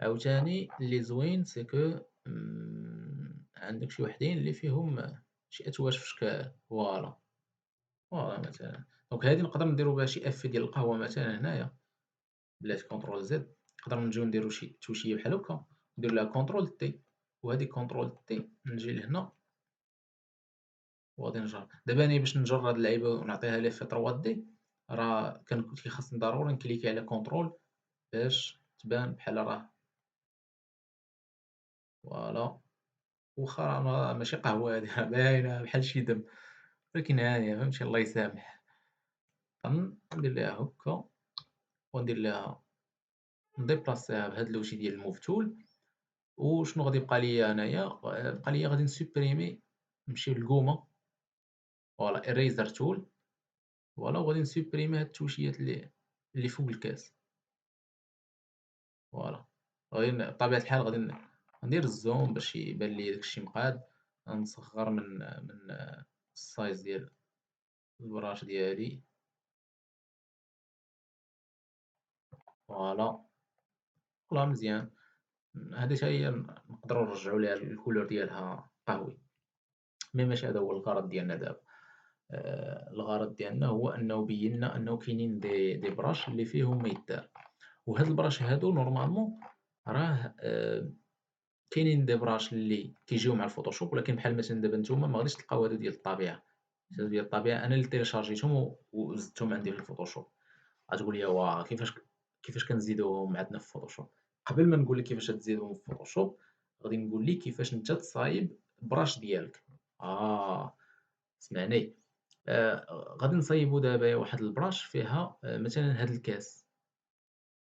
عاوتاني اللي زوين سكو عندك شي وحدين اللي فيهم شي أتواش في شكال. فوالا فوالا مثلا دونك هادي نقدر نديرو بها شي افي ديال القهوة مثلا هنايا بلاتي كونترول زد. نقدر نجيو نديرو شي توشية بحال هكا ندير لها كونترول تي وهادي كونترول تي نجي لهنا وغادي نجرب. دابا أنا باش نجر هاد اللعيبة ونعطيها ليفي 3 دي راه كان كيخصني ضروري نكليكي على كونترول باش تبان بحال راه فوالا. واخا راه ماشي قهوة هادي راه باينة بحال شي دم ولكن ها هي فهمتي الله يسامح. غندير ليها هكا وندير ليها نديبلاسيها بهاد لوتي ديال الموف تول. وشنو غادي يبقى ليا هنايا؟ بقى ليا غادي نسوبريمي نمشيو للكوما فوالا إريزر تول فوالا وغادي نسوبريمي هاد التوشيات اللي فوق الكاس فوالا. غادي بطبيعة الحال غادي ندير الزوم باش يبان ليا داكشي مقاد. غنصغر من السايز ديال البراش ديالي فوالا. فوالا مزيان. هادي حتى هي نقدروا نرجعوا ليها الكولور ديالها قهوي. مي ماشي هذا هو الغرض ديالنا دابا. الغرض ديالنا هو أنه بينا أنه كاينين دي براش اللي فيهم ما يدار. وهاد البراش هادو نورمالمون راه كاينين دي براش اللي كيجيو مع الفوتوشوب ولكن بحال مثلا دابا نتوما ما غاديش تلقاو هادو ديال الطبيعة. هادو ديال الطبيعة أنا اللي تيليشارجيتهم وزدتهم عندي في الفوتوشوب. غتقول لي واه كيفاش كنزيدوهم عندنا في فوتوشوب؟ قبل ما نقول لك كيفاش تزيدهم في فوتوشوب غادي نقول لك كيفاش انت تصايب براش ديالك. اسمعني. غادي نصايبو دابا واحد البراش فيها مثلا هاد الكاس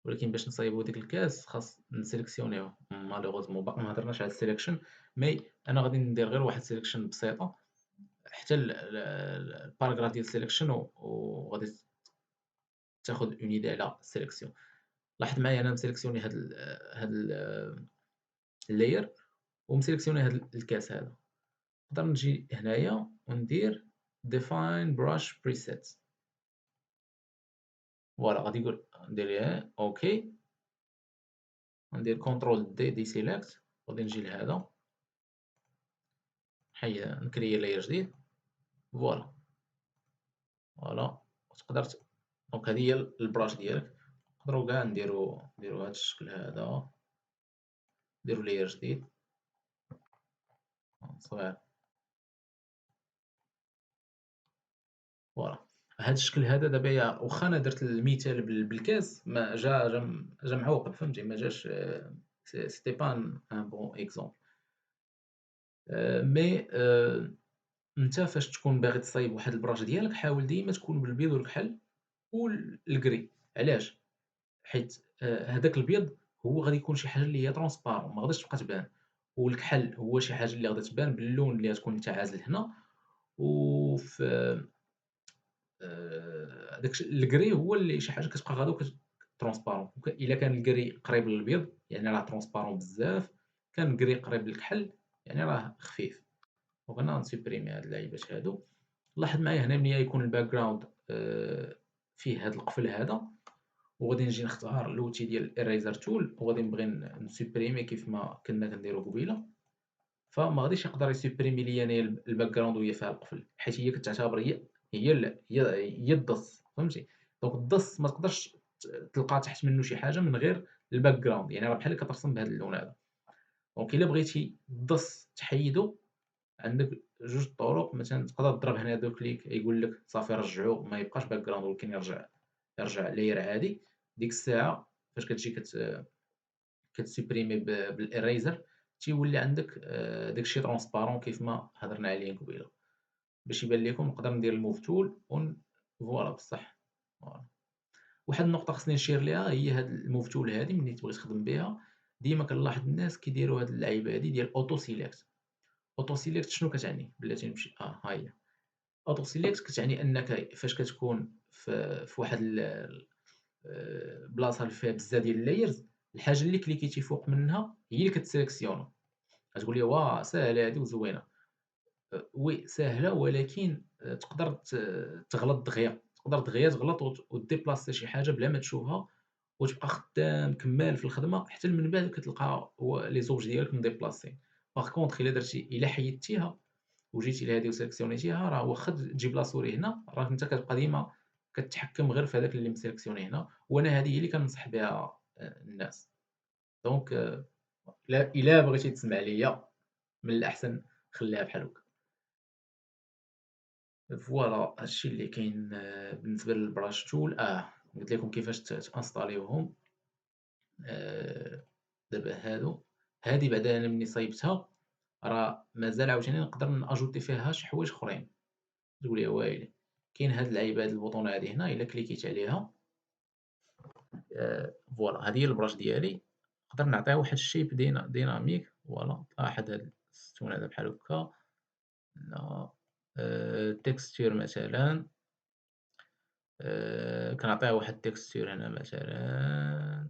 ولكن باش نصايبو ديك الكاس خاص نسيليكسيونيوه مالوغوزمون باقي ما هضرناش على السيليكشن. مي انا غادي ندير غير واحد السيليكشن بسيطه حتى الباراغراف ديال السيليكشن وغادي تاخذ اون ايدي على السيليكسيون. لاحظ معايا انا مسيليكسيوني هاد اللاير ومسيليكسيوني هاد الكاس هذا. نقدر نجي هنايا وندير define brush presets فوالا. غادي يقول ندير ليها اوكي ندير كونترول دي دي سيليكت. غادي نجي لهذا نكري لاير جديد فوالا فوالا. تقدر دونك هذه هي البراش ديالك. نقدروا كاع نديرو هذا الشكل هذا نديرو لاير جديد صغير فوالا. هذا الشكل هذا دابا واخا انا درت المثال بالكاس ما جا معوقب فهمتي ما جاش سيتي با ان بون اكزومبل. مي انت فاش تكون باغي تصايب واحد البراش ديالك حاول ديما تكون بالبيض والكحل والكري. علاش؟ حيت هذاك البيض هو غادي يكون شي حاجه اللي هي ترونسبارون ما غاديش تبقى تبان والكحل هو شي حاجه اللي غادي تبان باللون اللي غتكون انت عازل هنا. وفي داك الكري هو اللي شي حاجه كتبقى غادا ترونسبارون. الا كان الكري قريب للبيض يعني راه ترونسبارون بزاف. كان الكري قريب للكحل يعني راه خفيف. دونك انا غنسوبريمي هاد اللعيبات هادو. لاحظ معايا هنا ملي يكون الباك جراوند فيه هاد القفل هذا وغادي نجي نختار لوتي ديال الايريزر تول وغادي نبغي نسوبريمي كيف ما كنا كنديرو قبيله. فما غاديش يقدر يسوبريمي ليا انايا الباك جراوند وهي فيها القفل حيت هي كتعتبر هي الضس فهمتي. دونك الضس ما تقدرش تلقى تحت منه شي حاجه من غير الباك جراوند يعني راه بحال كترسم بهذا اللون هذا. دونك الا بغيتي الضس تحيدو عندك جوج طرق. مثلا تقدر تضرب هنا دو كليك يقول لك صافي رجعو ما يبقاش باك جراوند ولكن يرجع لاير عادي. ديك الساعه فاش كتجي كتسوبريمي بالاريزر تيولي عندك داكشي ترونسبارون كيف ما هضرنا عليه قبيله. باش يبان لكم نقدر ندير الموف تول فوالا بصح فوالا. واحد النقطه خصني نشير ليها هي هاد الموف تول هادي ملي تبغي تخدم بها ديما كنلاحظ الناس كيديروا هاد اللعيبه هادي ديال اوتو سيليكت. اوتو سيليكت شنو كتعني بلاتي نمشي ها هي اوتو سيليكت كتعني انك فاش كتكون في واحد البلاصه اللي فيها بزاف ديال اللايرز الحاجه اللي كليكيتي فوق منها هي اللي كتسيليكسيونو. غتقول لي واه ساهلة هادي وزوينة. وي ساهلة، ولكن تقدر تغلط دغيا، تقدر دغيا تغلط وتديبلاسي شي حاجة بلا ما تشوفها، وتبقى خدام كمّال في الخدمة حتى من بعد كتلقى هو لي زوج ديالك مديبلاسين. باغ كونطخ إلا حيدتيها وجيتي لهادي وسيليكسيونيتيها، راه واخا تجيب لا سوري هنا، راك أنت كتبقى ديما كتحكم غير في هذاك اللي مسيليكسيوني هنا، وأنا هذه هي اللي كننصح بها الناس. دونك إلا بغيتي تسمع ليا من الأحسن خليها بحال هكا. فوالا هادشي اللي كاين بالنسبة للبراش تول. قلت لكم كيفاش تانستاليوهم. دابا هادي بعدا أنا مني صايبتها راه مازال عاوتاني نقدر نأجوتي فيها شي حوايج أخرين. تقول لي وايلي كاين هاد اللعيبة هاد البوطونة هادي هنا إلا كليكيت عليها فوالا هادي هي البراش ديالي. نقدر نعطيها واحد الشيب ديناميك. فوالا لاحظ هاد الستون هذا بحال هكا. لا تكستير مثلا كنعطيها واحد التكستير هنا مثلا.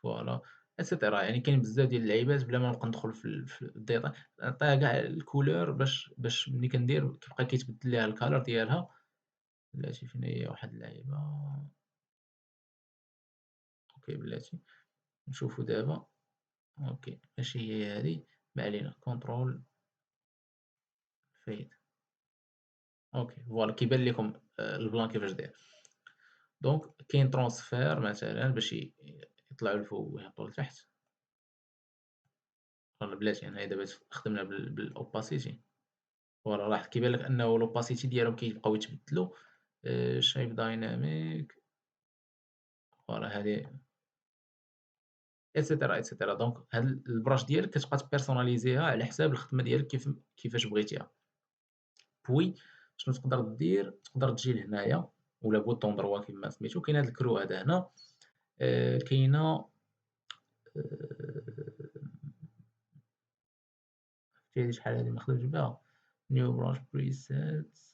فوالا إتسيتيرا. يعني كاين بزاف ديال اللعيبات بلا ما نبقى ندخل في الديتاي. نعطيها كاع الكولور باش ملي كندير كيبقى كيتبدل ليها الكالر ديالها. بلاتي فين هي واحد اللعيبة. أوكي بلاتي نشوفو دابا. أوكي ماشي هي هادي، ما علينا. كونترول فيد. أوكي فوالا كيبان لكم البلان كيفاش داير. دونك كاين ترونسفير مثلا باش يطلعوا الفوق ويهبطوا لتحت. فوالا بلاتي هنايا دابا خدمنا بالأوباسيتي. فوالا لاحظ كيبان لك أنه الأوباسيتي ديالهم كيبقاو يتبدلوا. شايب دايناميك. فوالا هادي إتسيتيرا إتسيتيرا. دونك هاد البراش ديالك كتبقى تبيرسوناليزيها على حساب الخدمة ديالك كيفاش بغيتيها. بوي شنو تقدر دير، تقدر تجي لهنايا ولا بوطون دروا كيما سميتو. كاين هاد الكرو هذا هنا. كاينه فيه شحال هادي ما خدمتش بها. نيو براش بريسيتس.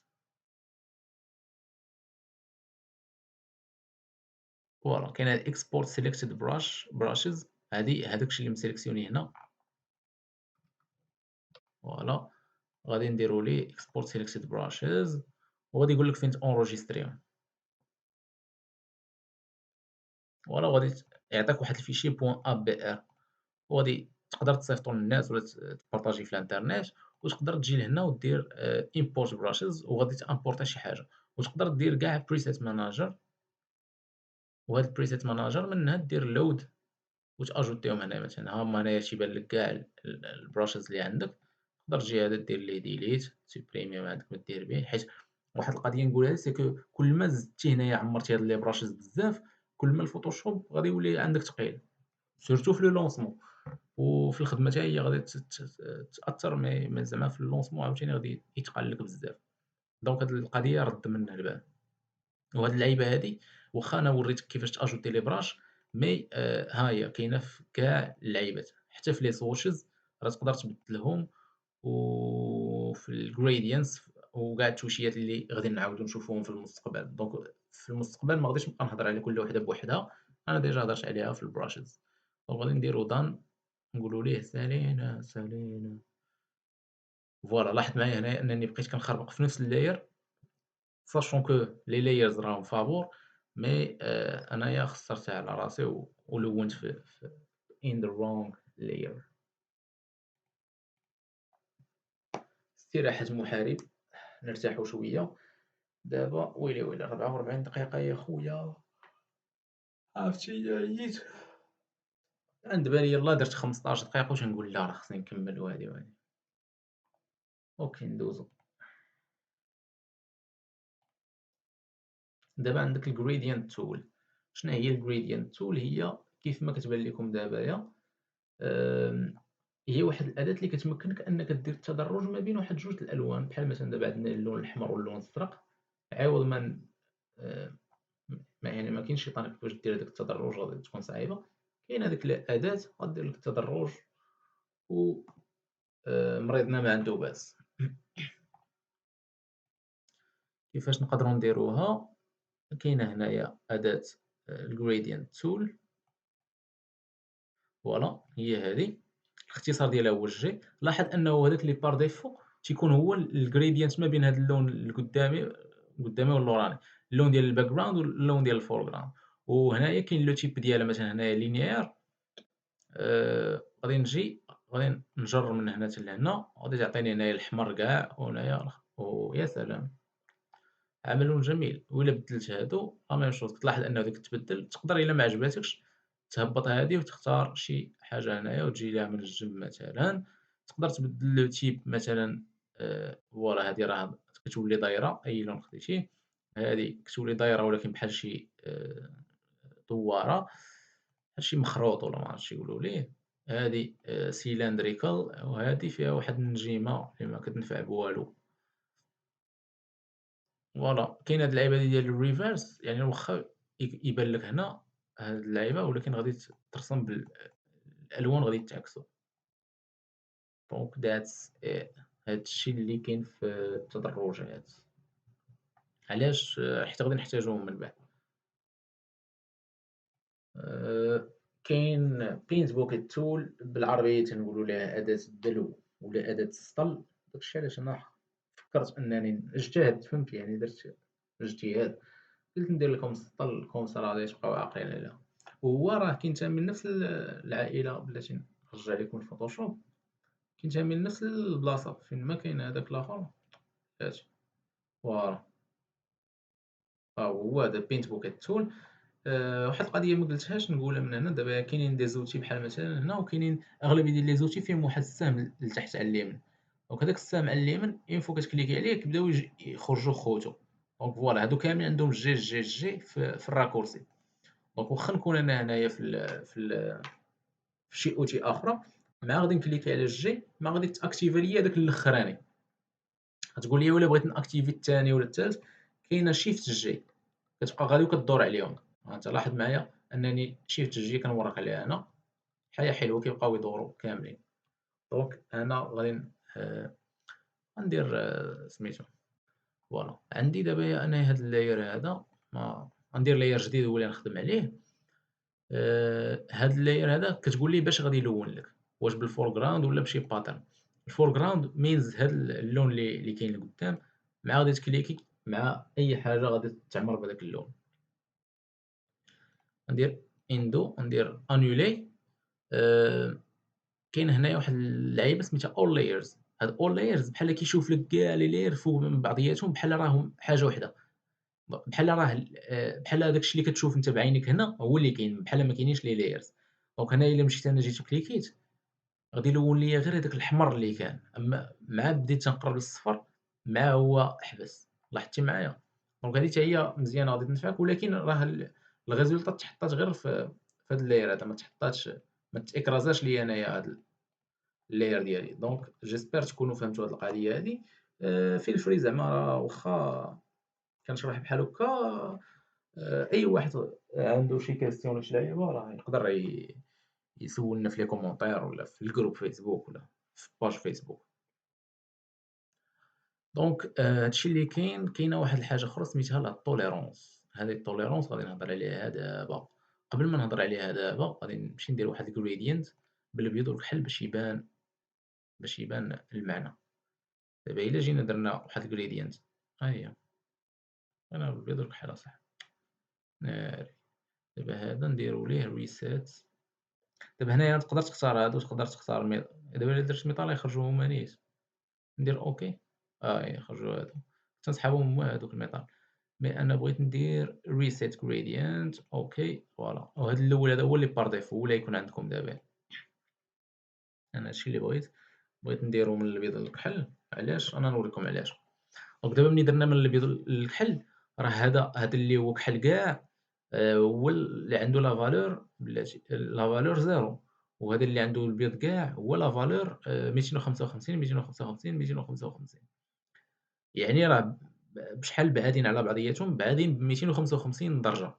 فوالا كاين هاد اكسبورت سيليكتد براشز. هاداك الشيء اللي مسيليكسيوني هنا. فوالا غادي نديرو ليه اكسبورت سيليكتد براشز وغادي يقول لك فين تونجستريهم. فوالا غادي يعطيك واحد الفيشي بوان ا بي ار، وغادي تقدر تصيفطو للناس ولا تبارطاجيه في الانترنيت. وتقدر تجي لهنا ودير import brushes وغادي تامبورطي شي حاجة. وتقدر دير كاع preset manager، وهاد البريسيت ماناجر منها دير لود وتاجوتيهم هنا. مثلا ها هما هنايا تيبان لك كاع البراشز اللي عندك. تقدر تجي هذا دير ليه ديليت سوبريمي ما عندك ما دير به. حيت واحد القضيه نقولها سي كو كل ما زدتي هنايا عمرتي هاد لي براشز بزاف، كل ما الفوتوشوب غادي يولي عندك ثقيل، سورتو في لو لونسمون. وفي الخدمه حتى هي غادي تاثر، مي زعما في اللونسمون عاوتاني غادي يتقال لك بزاف. دونك هاد القضيه رد منها البال. وهاد اللعيبه هادي واخا انا وريتك كيفاش تاجوتي لي براش، مي ها هي كاينه في كاع اللعيبات حتى في لي سويتشز راه تقدر تبدلهم. وفي الجريدينتس وكاع التوشيات اللي غادي نعاودو نشوفوهم في المستقبل. دونك في المستقبل ما غاديش نبقى نهضر على كل وحده بوحدها، انا ديجا هضرت عليها في البراشز. دونك غادي نديرو دان، نقولوا ليه سالينا سالينا. فوالا لاحظ معايا هنايا انني بقيت كنخربق في نفس اللاير، sachant que les layers راهم فابور. مي انايا خسرتها على راسي ولونت في in the wrong layer. استراحة محارب، نرتاحو شوية. دابا ويلي 44 دقيقة يا خويا. عرفتي عييت. عند بالي يلاه درت 15 دقيقة وتنقول لا راه خصني نكمل وهادي. اوكي ندوزو. دابا عندك الجريدينت تول. شنو هي الجريدينت تول؟ هي كيف ما كتبان لكم دابايا. هي واحد الأداة اللي كتمكنك أنك دير التدرج ما بين واحد جوج الألوان. بحال مثلا دابا عندنا اللون الأحمر واللون الأزرق. عوض ما يعني ما كاينش شي طريقة باش دير هذاك التدرج غادي تكون صعيبة. كاينة هذيك الأداة غدير لك التدرج و مريضنا ما عنده باس. كيفاش نقدروا نديروها؟ كاينة هنايا أداة الgradient tool. فوالا هي هذه، الاختصار ديالها هو الجي. لاحظ انه هذاك اللي بار ديفو تيكون هو الجريدينت ما بين هذا اللون القدامي واللوراني، اللون ديال الباك جراوند واللون ديال الفور جراوند. وهنايا كاين لو تيب ديالها، مثلا هنايا لينيير. غادي نجي غادي نجر من هنا حتى لهنا، غادي تعطيني هنايا الحمر كاع، وهنايا ويا سلام، عمل جميل. وإلا بدلت هادو لا ميم شوز كتلاحظ أنه ديك تبدل. تقدر إلا ما عجباتكش تهبط هادي وتختار شي حاجة هنايا وتجي ليها من الجنب مثلا. تقدر تبدل لو تيب مثلا. فوالا هادي راه كتولي دايرة أي لون خديتيه، هادي كتولي دايرة ولكن بحال شي دوارة، بحال شي مخروط ولا معرفتش يقولوا ليه. هادي cylindrical، وهادي فيها واحد النجيمة اللي ما كتنفع بوالو. فوالا كاين هاد اللعيبه ديال الريفيرس، يعني واخا يبان لك هنا هاد اللعيبه، ولكن غادي ترسم بالالوان غادي تعكسو. دونك ذاتس هادشي اللي كاين في التدرجات. علاش؟ حيت غادي نحتاجوهم من بعد. كاين بينت بوكيت تول، بالعربيه تنقولوا لها اداه الدلو ولا اداه السطل. داكشي علاش انا فكرت انني اجتهدت، فهمت يعني، درت اجتهاد، قلت ندير لكم سطل الكونسا راه غادي تبقاو عاقلين عليها. وهو راه كينتمي من نفس العائله. بلاتي نرجع لكم الفوتوشوب، كينتمي لنفس البلاصه فين ما كاين هذاك الاخر. هاتي فوالا، ها هو هذا بينت بوكيت تول. واحد القضيه ما قلتهاش نقولها من هنا دابا. كاينين دي زوتي بحال مثلا هنا، وكاينين اغلبيه ديال لي زوتي فيهم واحد السهم لتحت على اليمين. دونك هذاك السهم على اليمين اين فوا كتكليكي عليه كيبداو يخرجوا خوتو. دونك فوالا هادو كاملين عندهم جي جي جي في الراكورسي. دونك واخا نكون انا هنايا في شي اوتي اخرى، مع غادي نكليكي على الجي ما غادي تاكتيفي ليا داك الاخراني. غتقول لي ولا بغيت ناكتيفي الثاني ولا الثالث، كاينه شيفت جي كتبقى غادي وكدور عليهم. انت لاحظ معايا انني شيفت جي كنورك عليها انا، حياه حلوه كيبقاو يدوروا كاملين. دونك انا غادي غندير سميتو. فوالا عندي دابا انا هاد اللاير هذا، ما غندير لاير جديد هو اللي نخدم عليه. هاد اللاير هذا كتقول لي باش غادي يلون لك، واش بالفورغراوند ولا بشي باترن. الفورغراوند مينز هاد اللون اللي كاين لقدام، مع غادي تكليكي مع اي حاجه غادي تعمر بهذاك اللون. ندير اندو، ندير انولي. كاين هنايا واحد اللعيبه سميتها اول لايرز. هاد اول لايرز بحال كيشوف لك كاع لي لاير فوق من بعضياتهم بحال راهم حاجه وحده. بحال راه بحال داك الشيء اللي كتشوف انت بعينك هنا هو اللي كاين، بحال ما كاينينش لي لايرز. دونك هنا الا مشيت انا جيت كليكيت غادي يلون ليا غير هذاك الحمر اللي كان، اما مع بديت تنقرب للصفر مع هو حبس. لاحظتي معايا؟ دونك هذه حتى هي مزيانه غادي تنفعك، ولكن راه الريزولطات تحطات غير في هاد اللاير هذا، ما تحطاتش، ما تاكرازاش ليا انايا هاد اللاير ديالي. دونك جيسبر تكونوا فهمتوا هاد القضيه هادي. في الفري زعما راه واخا كنشرح بحال هكا، اي واحد عنده شي كاستيون ولا شي لعيبه راه يقدر يسولنا في لي كومونتير ولا في الجروب فيسبوك ولا في باج فيسبوك. دونك هادشي اللي كاينه واحد الحاجه اخرى سميتها لا توليرونس. هذه التوليرونس غادي نهضر عليها دابا. قبل ما نهضر عليها دابا غادي نمشي ندير واحد الجريدينت بالابيض والكحل باش يبان المعنى. دابا الا جينا درنا واحد الجريدينت، ها هي انا بالابيض والكحل صح. ناري. دابا هذا نديرو ليه ريسيت. دابا هنايا تقدر تختار هادو، تقدر تختار دابا الا درت ميطال يخرجوا هما نيت. ندير اوكي، يخرجوا هادو. تنسحبهم هما هادوك الميطال. مي انا بغيت ندير reset gradient. اوكي فوالا، وهذا الاول هذا هو اللي بار ديفو ولا يكون عندكم دابا. انا هادشي اللي بغيت نديرو من الابيض للكحل. علاش؟ انا نوريكم علاش. دونك دابا ملي درنا من الابيض للكحل، راه هذا اللي هو كحل كاع هو اللي عنده لا فالور بلاتي لا فالور زيرو، وهذا اللي عنده البيض كاع هو لا فالور 255 255 255. يعني راه بشحال بعادين على بعضياتهم، بعادين ب255 درجة.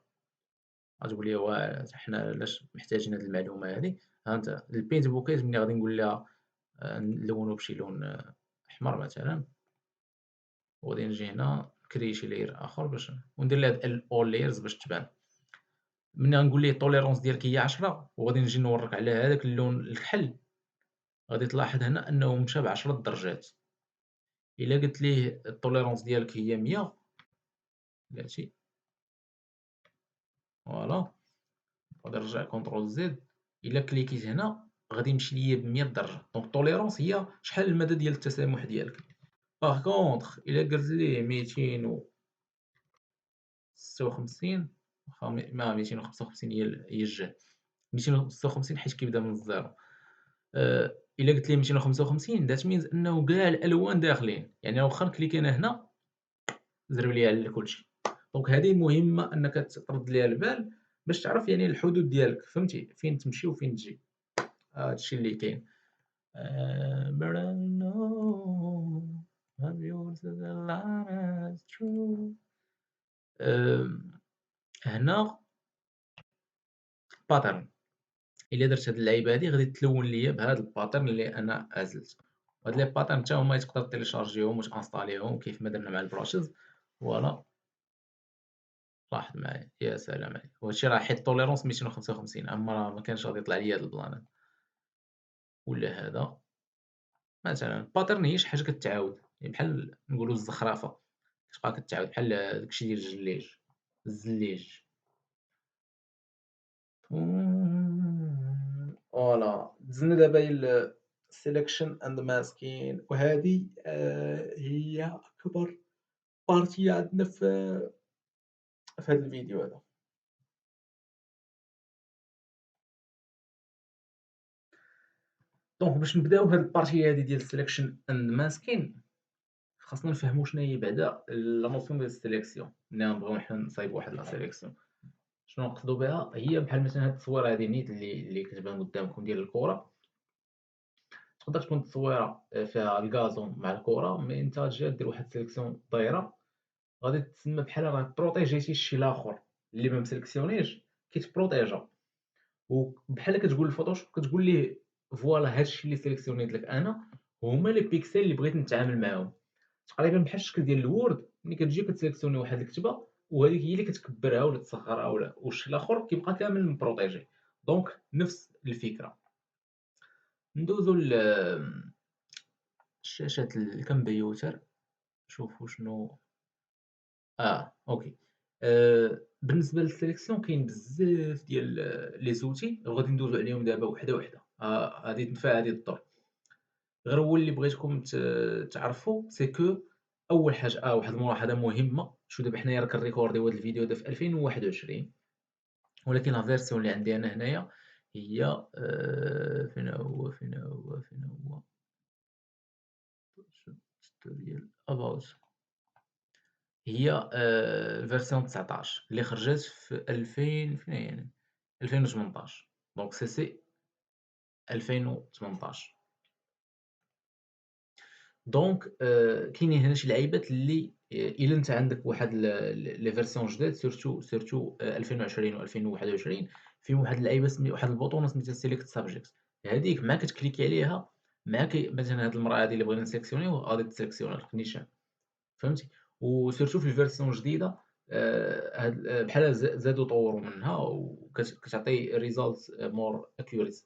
غتقول لي حنا علاش محتاجين هاد المعلومة هادي؟ ها أنت البينت بوكيت ملي غادي نقول لها نلونو بشي لون أحمر مثلًا، وغادي نجي هنا نكري شي لاير آخر باش وندير لها هاد all layers باش تبان. ملي غنقول ليه التوليرونس ديالك هي 10 وغادي نجي نورّيك على هذاك اللون الكحل، غادي تلاحظ هنا أنه مشى ب10 درجات. إلا قلت ليه التوليرونس ديالك هي 100 بلاتي فوالا، غادي نرجع كونترول زد، إلا كليكيت هنا غادي يمشي ليا ب100 درجة. دونك التوليرونس هي شحال المدى ديال التسامح ديالك. باغ كونطخ إلا قلت ليه 256 واخا ما 255 هي الجهد، 256 حيت كيبدا من الزيرو. إلا قلت ليه 255 that means أنه كاع الألوان داخلين، يعني واخا كليكينا هنا زرب ليا على كلشي. دونك هذه مهمة أنك ترد ليها البال باش تعرف يعني الحدود ديالك، فهمتي فين تمشي وفين تجي. هذا الشيء اللي كاين. but I know what yours is a lie is true. هنا pattern، إلا درت هاد اللعيبة هادي غادي تلون ليا بهاد الباترن اللي أنا عزلت. وهاد لي باترن حتى هما تقدر تيليشارجيهم وتانستاليهم كيف ما درنا مع البراشز. فوالا لاحظ معايا، يا سلام عليك. وهادشي راه حيت التوليرونس 255، أما راه ما كانش غادي يطلع ليا هاد البلان ولا هذا. مثلا الباترن هي شي حاجة كتعاود، يعني بحال نقولوا الزخرفة كتبقى كتعاود بحال داكشي ديال الزليج. فوالا دزنا دابا ل selection and masking، وهذه هي أكبر بارتي عندنا في هذا الفيديو هذا. دونك باش نبداو هاد البارتي هذه ديال selection and masking خاصنا نفهموا شنو هي بعدا لا نوسيون ديال السيليكسيون. ملي غنبغيو حنا نصايبوا واحد لا سيليكسيون شنو نقصدوا بها؟ هي بحال مثلا هاد التصويره هذه نيت اللي كتبان قدامكم ديال الكره، تقدر تكون تصويره فيها الكازون مع الكره، مي انت تجي دير واحد السيليكسيون دايره غادي تسمى بحال راك بروتيجيتي الشيء الاخر اللي ما مسلكسيونيش كيتبروتيجا. وبحال كتقول للفوتوشوب كتقول ليه فوالا هادشي اللي سيليكسيونيت لك انا هما لي بيكسل اللي بغيت نتعامل معاهم. تقريبا بحال الشكل ديال الوورد، ملي كتجي كتسيليكسيوني واحد الكتبه وهذيك هي اللي كتكبرها ولا تصغرها ولا والشيء الاخر كيبقى كامل مبروتيجي. دونك نفس الفكره. ندوزو لشاشة الكمبيوتر نشوفو شنو. أوكي. بالنسبة للسيليكسيون كاين بزاف ديال لي زوتي وغادي ندوزو عليهم دابا وحدة وحدة. غادي تنفع هذه الدور. غير هو اللي بغيتكم تعرفوا سي كو أول حاجة واحد الملاحظة مهمة. شوف دابا حنايا راه كنريكورديو هذا الفيديو هذا في 2021، ولكن لا فيرسيون اللي عندي أنا هنايا هي فين هو tutorial about هي الفيرسيون 19 اللي خرجت في 2000 فين هي يعني 2018. دونك سي 2018. دونك كاينين هنا شي لعيبات اللي إلا أنت عندك واحد لي فيرسيون جداد سيرتو 2020 و2021 فيهم واحد اللعيبة واحد البوطونة سميتها select subject. هذيك مع كتكليكي عليها مع مثلا هاد المرأة هادي اللي بغينا نسيليكسيونيو غادي تسيليكسيوني لك نيشان، فهمتي. وسيرتو في الفيرسيون الجديدة هاد بحال زادو طوروا منها كتعطي results more accurate.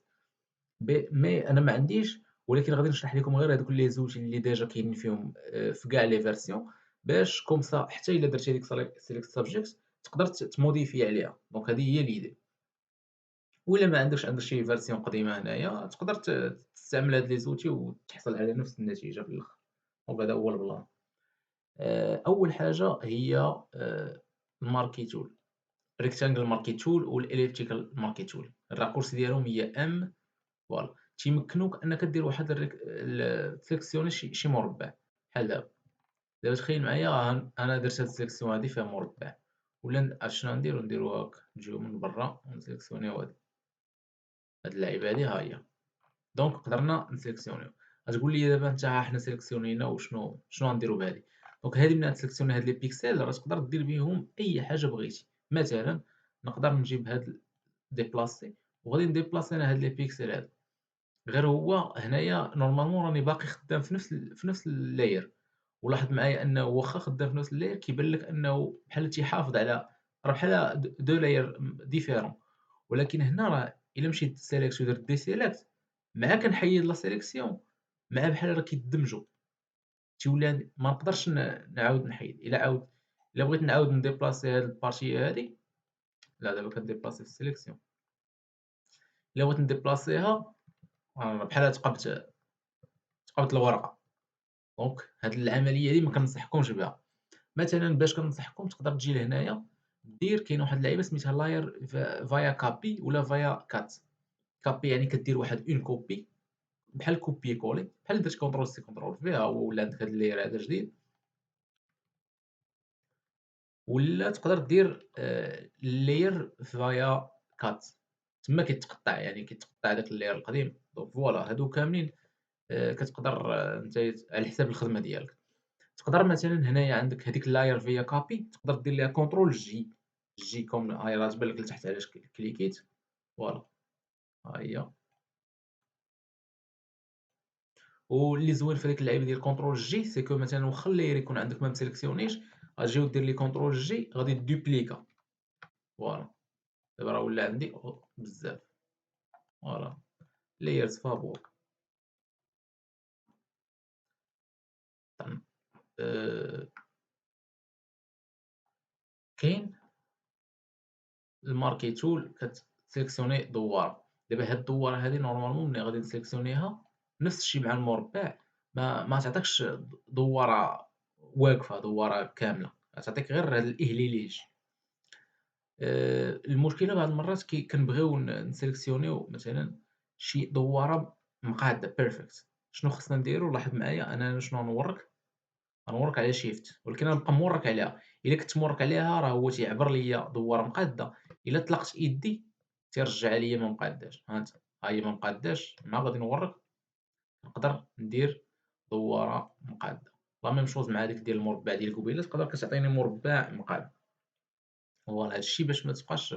مي أنا ما عنديش، ولكن غادي نشرح لكم غير هادوك لي زوج اللي ديجا كاينين فيهم في كاع لي فيرسيون باش كومسا حتى إلا درتي هذيك select subject تقدر تموديفي عليها. دونك هذه هي الإيدي. وإلا ما عندك شي فيرسيون قديمة هنايا تقدر تستعمل هاد لي زوتي وتحصل على نفس النتيجة في الآخر. دونك هذا هو البلان. أول حاجة هي الماركي تول، rectangle marquee tool والelliptical marquee tool. الراكورسي ديالهم هي M. فوالا تيمكنوك أنك دير واحد تسيليكسيوني شي مربع بحال دابا. تخيل معايا أنا درت هاد السيليكسيون هادي فيها مربع، ولا شنو نديرو هاك نجيو من برا ونسيليكسيونيو هاد اللعيبة هادي ها هي. دونك قدرنا نسيليكسيونيو. غتقول لي دابا انت حنا سيليكسيونينا وشنو غنديرو بهادي. دونك هادي ملي تسيليكسيوني هاد لي بيكسل راه تقدر دير بهم أي حاجة بغيتي. مثلا نقدر نجيب هاد ديبلاسي وغادي نديبلاسي أنا هاد لي بيكسل هادو. غير هو هنايا نورمالمون راني باقي خدام في نفس اللاير. ولاحظ معايا أنه واخا خدام في نفس اللاير كيبان لك أنه بحال تيحافظ على راه بحال دو لاير ديفيرون. ولكن هنا راه إلا مشيت select ودرت deselect مع كنحيد لا sélection مع بحال راه كيدمجوا، تيولي ما نقدرش نعاود نحيد. إلا بغيت نعاود نديبلاسي هاد البارتي هادي، لا دابا كنديبلاسي في السيليكسيون، إلا بغيت نديبلاسيها بحال تقبت الورقة. دونك هاد العملية هادي ما كنصحكمش بها. مثلًا باش كنصحكم تقدر تجي لهنايا دير كاينة واحد اللعيبة سميتها لاير via copy ولا via cut. copy يعني كدير واحد une copy بحال copier coller، بحال درت control C control V ها هو ولا عندك هاد اللاير هذا جديد. ولا تقدر دير layer via cut، تما كيتقطع، يعني كيتقطع داك اللاير القديم. دونك فوالا هادو كاملين كتقدر انت على حساب الخدمة ديالك. تقدر مثلًا هنايا عندك هذيك اللاير via copy تقدر دير ليها control G، G كوم هاي راه تبان لك لتحت علاش كليكيت. فوالا ها هي. واللي زوين في هذيك اللعيبه ديال كونترول جي سي كو مثلا واخا اللاير يكون عندك ما مسيليكسيونيش غتجي ودير لي كونترول جي غادي دوبليكا. فوالا دابا راه ولا عندي بزاف. فوالا لايرز فابور. أه... كاين الماركي تول كتسيليكسيوني دوار. دابا هاد الدواره هادي نورمالمون ملي غادي نسيليكسيونيها نفس الشيء مع المربع، ما تعطيكش دواره واقفه، دواره كامله، تعطيك غير هاد الاهليليج. المشكلة بعض المرات كنبغيو نسيليكسيونيو مثلًا شي دوّارة مقادة perfect. شنو خصنا نديرو؟ لاحظ معايا أنا شنو غنورّك، غنورّك على shift ولكن غنبقى مورّك عليها. إلا كنت مورّك عليها راه هو تيعبر ليا دوّارة مقادة، إلا طلقت يدي تيرجعها ليا ما مقاداش. ها أنت ها هي ما مقاداش، مع غادي نورّك نقدر ندير دوّارة مقادة. لا ميم شوز مع هاديك ديال المربع ديال قبيلة تقدر كتعطيني مربع مقاد. فوالا هادشي باش ما تبقاش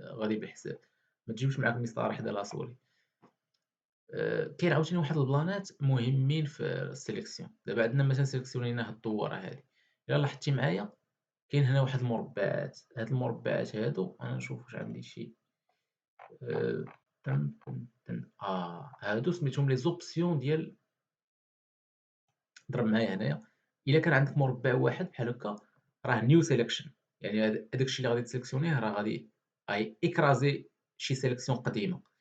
غادي بحساب، ما تجيبش معاك مسطرة حدا لاسوري. كاين عاوتاني واحد البلانات مهمين في السيليكسيون. دابا عندنا مثلا سيليكسيونينا هاد الدوّارة هادي، إلا لاحظتي معايا كاين هنا واحد المربعات. هاد المربعات هادو أنا نشوف واش عندي شي تن تن هادو سميتهم لي زوبسيون ديال. ضرب معايا هنايا، إلا كان عندك مربع واحد بحال هكا راه new selection، يعني هاداك الشيء اللي غادي تسيليكسيونيه راه غادي إكرازي شي سيليكسيون قديمة.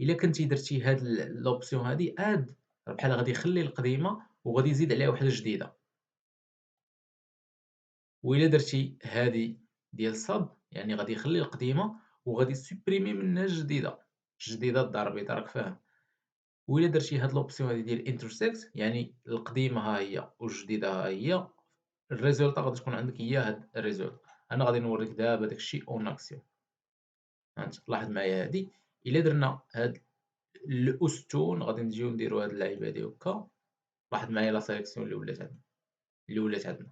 إلا كنتي درتي هاد لوبسيون هادي add راه بحال غادي يخلي القديمة وغادي يزيد عليها وحدة جديدة. وإلا درتي هادي ديال sub يعني غادي يخلي القديمة وغادي يسوبريمي منها الجديدة، الجديدة الدار البيضا راك فاهم. وإلا درتي هاد لوبسيون هادي ديال intersect يعني القديمة ها هي والجديدة ها هي، الريزولطا غادي تكون عندك هي هاد الريزولت. أنا غادي نوريك دابا داك الشيء اون اكسيون. هانت لاحظ معايا هادي، إلا درنا هاد الأستون غادي نجيو نديرو هاد اللعيبة هادي هكا. لاحظ معايا لا سيليكسيون اللي ولات عندنا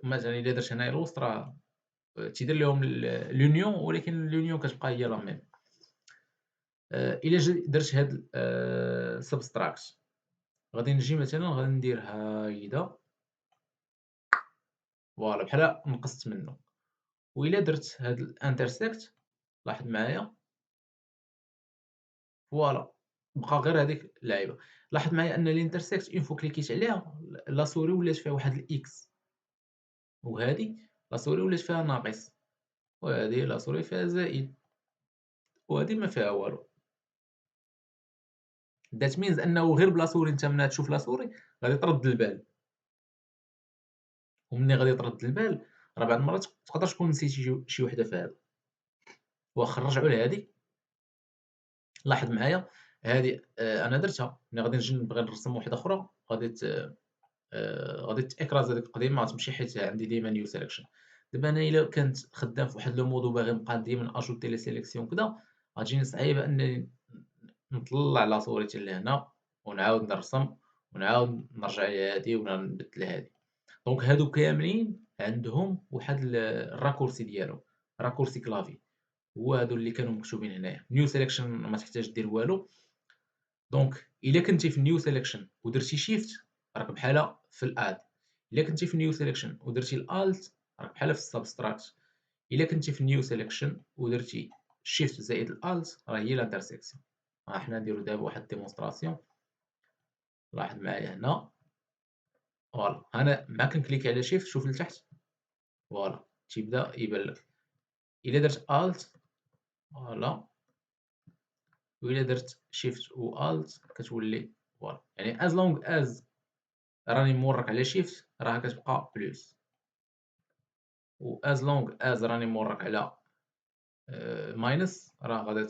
مثلا إلا درت هنايا الوسط راه تيدير لهم لونيون ولكن لونيون كتبقى هي لا ميم. إلا درت هاد سبستراكت غادي نجي مثلا غادي ندير هايدا فوالا بحال نقصت منه. وإلا درت هاد الانترسيكت لاحظ معايا فوالا بقى غير هاديك اللعيبة. لاحظ معايا أن الانترسيكت اون فوا كليكيت عليها لا سوري ولات فيها واحد الإكس، وهادي لا سوري ولات فيها ناقص، وهادي لا سوري فيها زائد، وهادي ما فيها والو. that means أنه غير بلا سوري نتا منها تشوف لا سوري غادي ترد البال. ومني غادي ترد البال راه بعض المرات تقدر تكون نسيتي شي وحدة في هذا. واخا نرجعوا لهادي لاحظ معايا هادي أنا درتها ملي غادي نجي نبغي نرسم وحدة أخرى غادي تإكراز هذيك القديمة غتمشي حيت عندي ديما نيو سيليكشن. دابا أنا إلا كنت خدام في واحد لو مود وباغي نبقى ديما أجوتي لي سيليكسيون كدا غتجيني صعيبة أنني نطلع لا سوري حتى لهنا ونعاود نرسم ونعاود نرجع لهادي ولا نبدل هادي. دونك هادو كاملين عندهم واحد الراكورسي ديالهم، راكورسي كلافي هو هادو اللي كانوا مكتوبين هنايا. نيو سيليكشن ما تحتاج دير والو. دونك إلا كنتي في النيو سيليكشن ودرتي شيفت راك بحال في الاد. إلا كنتي في النيو سيليكشن ودرتي الالت راك بحال في السبستراكت. الا كنتي في نيو سيليكشن ودرتي شيفت زائد الالت راه هي لانترسيكسيون. حنا نديرو دابا واحد ديمونستراسيون. لاحظ معايا هنا، فوالا انا مع كنكليكي على شيفت شوف لتحت، فوالا تيبدا يبان لك. الا درت الت، فوالا، وإلا درت شيفت و الت كتولي فوالا. يعني از لونغ از راني مورك على شيفت راه كتبقى بلس، و از لونغ از راني مورك على ماينس راه غادا